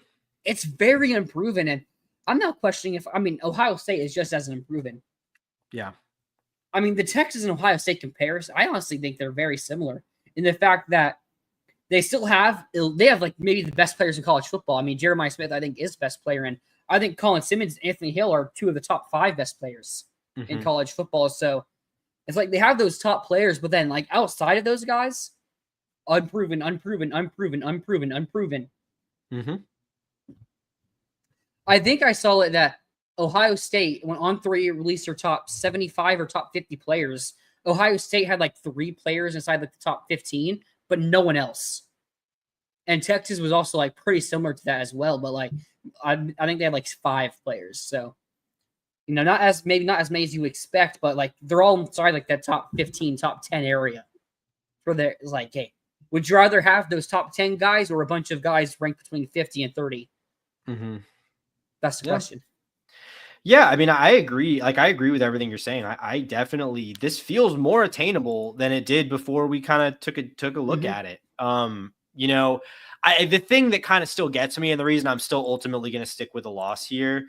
It's very unproven. And I'm not questioning Ohio State is just as unproven. Yeah. I mean, the Texas and Ohio State comparison, I honestly think they're very similar in the fact that they have like maybe the best players in college football. I mean, Jeremiah Smith, I think, is the best player. And I think Colin Simmons and Anthony Hill are two of the top 5 best players in college football. So it's like they have those top players, but then like outside of those guys, unproven. Mm-hmm. I think I saw it that Ohio State, when On3 released their top 75 or top 50 players, Ohio State had like 3 players inside like the top 15, but no one else. And Texas was also like pretty similar to that as well, but like I think they had like 5 players. So, not as many as you expect, but like they're all inside like that top 15, top 10 area. For their like, hey, would you rather have those top 10 guys or a bunch of guys ranked between 50 and 30? Mm-hmm. That's the question. Yeah, I mean, I agree. Like, I agree with everything you're saying. I definitely, this feels more attainable than it did before we kind of took a look at it. The thing that kind of still gets me, and the reason I'm still ultimately going to stick with the loss here,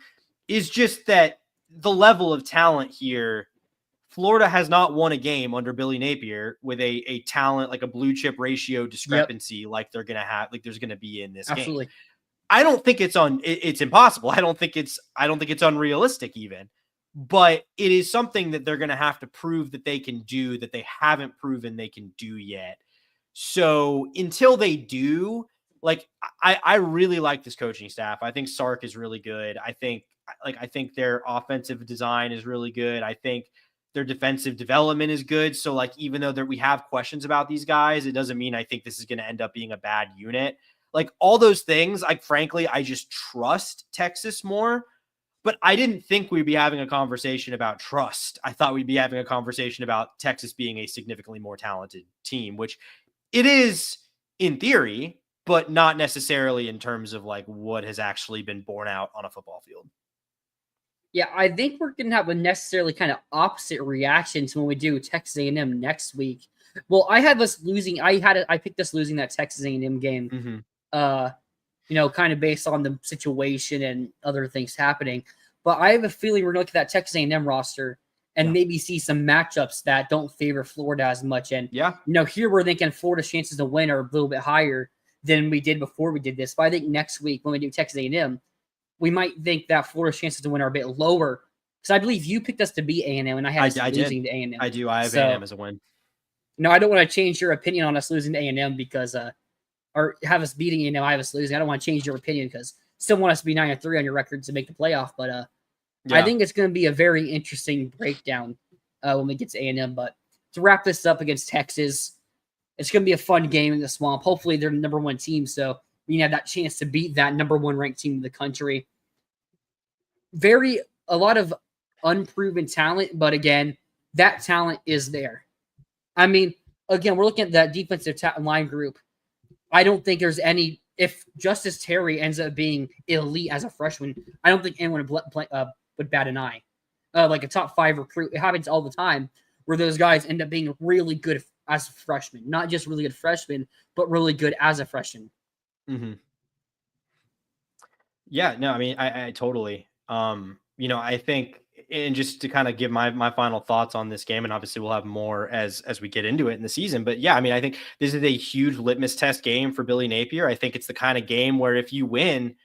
is just that the level of talent here. Florida has not won a game under Billy Napier with a talent, like a blue chip ratio discrepancy, like they're going to have, like there's going to be in this game. I don't think it's impossible. I don't think it's unrealistic even, but it is something that they're going to have to prove that they can do that they haven't proven they can do yet. So until they do, like, I really like this coaching staff. I think Sark is really good. I think their offensive design is really good. I think their defensive development is good. So like, even though we have questions about these guys, it doesn't mean I think this is going to end up being a bad unit. Like all those things, like frankly, I just trust Texas more, but I didn't think we'd be having a conversation about trust. I thought we'd be having a conversation about Texas being a significantly more talented team, which it is in theory, but not necessarily in terms of like what has actually been borne out on a football field. Yeah, I think we're going to have a necessarily kind of opposite reaction to when we do Texas A&M next week. Well, I had us losing. I picked us losing that Texas A&M game. Kind of based on the situation and other things happening. But I have a feeling we're going to look at that Texas A&M roster and maybe see some matchups that don't favor Florida as much. And, here we're thinking Florida's chances to win are a little bit higher than we did before we did this. But I think next week when we do Texas A&M, we might think that Florida's chances to win are a bit lower. Because I believe you picked us to beat A&M, and I had us losing to A&M. I do. I have A&M as a win. No, I don't want to change your opinion on us losing to A&M because or have us beating A&M, I have us losing. I don't want to change your opinion because still want us to be 9-3 on your record to make the playoff. But I think it's going to be a very interesting breakdown when we get to A&M. But to wrap this up against Texas, it's going to be a fun game in the Swamp. Hopefully they're the number 1 team, so we have that chance to beat that number 1 ranked team in the country. A lot of unproven talent, but again, that talent is there. I mean, again, we're looking at that defensive line group. I don't think there's any. If Justice Terry ends up being elite as a freshman, I don't think anyone would bat an eye. Like a top 5 recruit, it happens all the time where those guys end up being really good as a freshman, not just really good freshmen, but really good as a freshman. Mm-hmm. Yeah, no, I mean, I totally. I think and just to kind of give my final thoughts on this game, and obviously we'll have more as we get into it in the season. But yeah, I mean, I think this is a huge litmus test game for Billy Napier. I think it's the kind of game where if you win,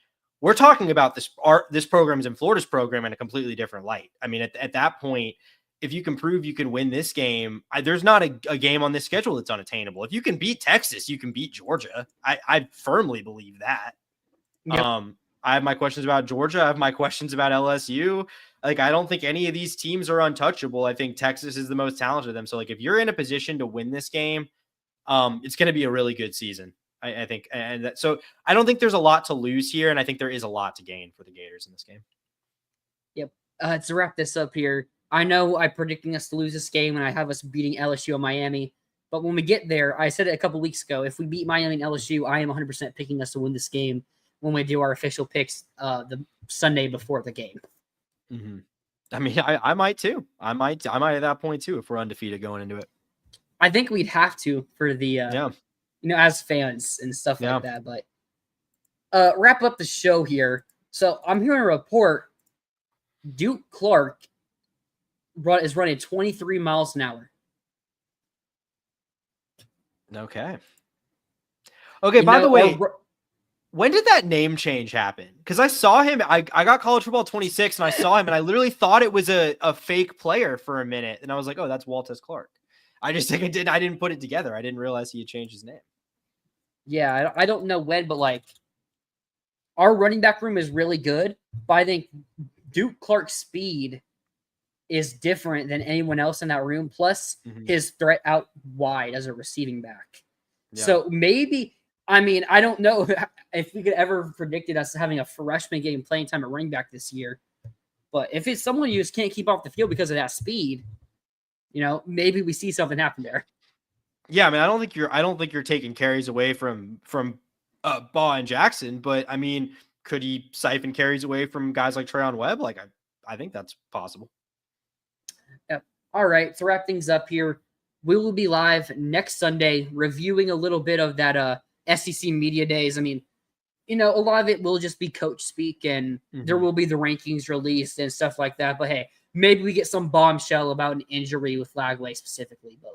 we're talking about this program's and Florida's program in a completely different light. I mean, at that point, if you can prove you can win this game, there's not a game on this schedule that's unattainable. If you can beat Texas, you can beat Georgia. I firmly believe that. Yep. I have my questions about Georgia. I have my questions about LSU. Like, I don't think any of these teams are untouchable. I think Texas is the most talented of them. So, like, if you're in a position to win this game, it's going to be a really good season, I think. So I don't think there's a lot to lose here, and I think there is a lot to gain for the Gators in this game. Yep. To wrap this up here, I know I'm predicting us to lose this game, and I have us beating LSU and Miami. But when we get there, I said it a couple weeks ago, if we beat Miami and LSU, I am 100% picking us to win this game when we do our official picks the Sunday before the game. Mm-hmm. I mean, I might too. I might at that point too if we're undefeated going into it. I think we'd have to for the as fans and stuff like that. But wrap up the show here. So I'm hearing a report. Duke Clark is running 23 miles an hour. Okay. By the way. When did that name change happen? Because I saw him. I got College Football 26, and I saw him, and I literally thought it was a fake player for a minute, and I was like, "Oh, that's Waltez Clark." I didn't put it together. I didn't realize he had changed his name. Yeah, I don't know when, but like, our running back room is really good, but I think Duke Clark's speed is different than anyone else in that room. Plus, his threat out wide as a receiving back. Yeah. So maybe. I mean, I don't know if we could ever predicted us having a freshman getting playing time at running back this year. But if it's someone you just can't keep off the field because of that speed, maybe we see something happen there. Yeah, I mean, I don't think you're taking carries away from Baugh and Jackson, but I mean, could he siphon carries away from guys like Treyon Webb? Like, I think that's possible. Yep. All right, to wrap things up here, we will be live next Sunday reviewing a little bit of that SEC media days. I mean, a lot of it will just be coach speak, and there will be the rankings released and stuff like that. But hey, maybe we get some bombshell about an injury with Lagway specifically. But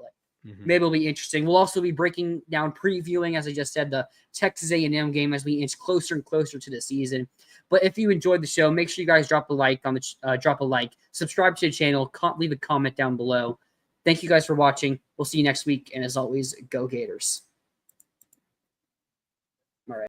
maybe it'll be interesting. We'll also be breaking down, previewing, as I just said, the Texas A&M game as we inch closer and closer to the season. But if you enjoyed the show, make sure you guys drop a like subscribe to the channel, leave a comment down below. Thank you guys for watching. We'll see you next week, and as always, go Gators.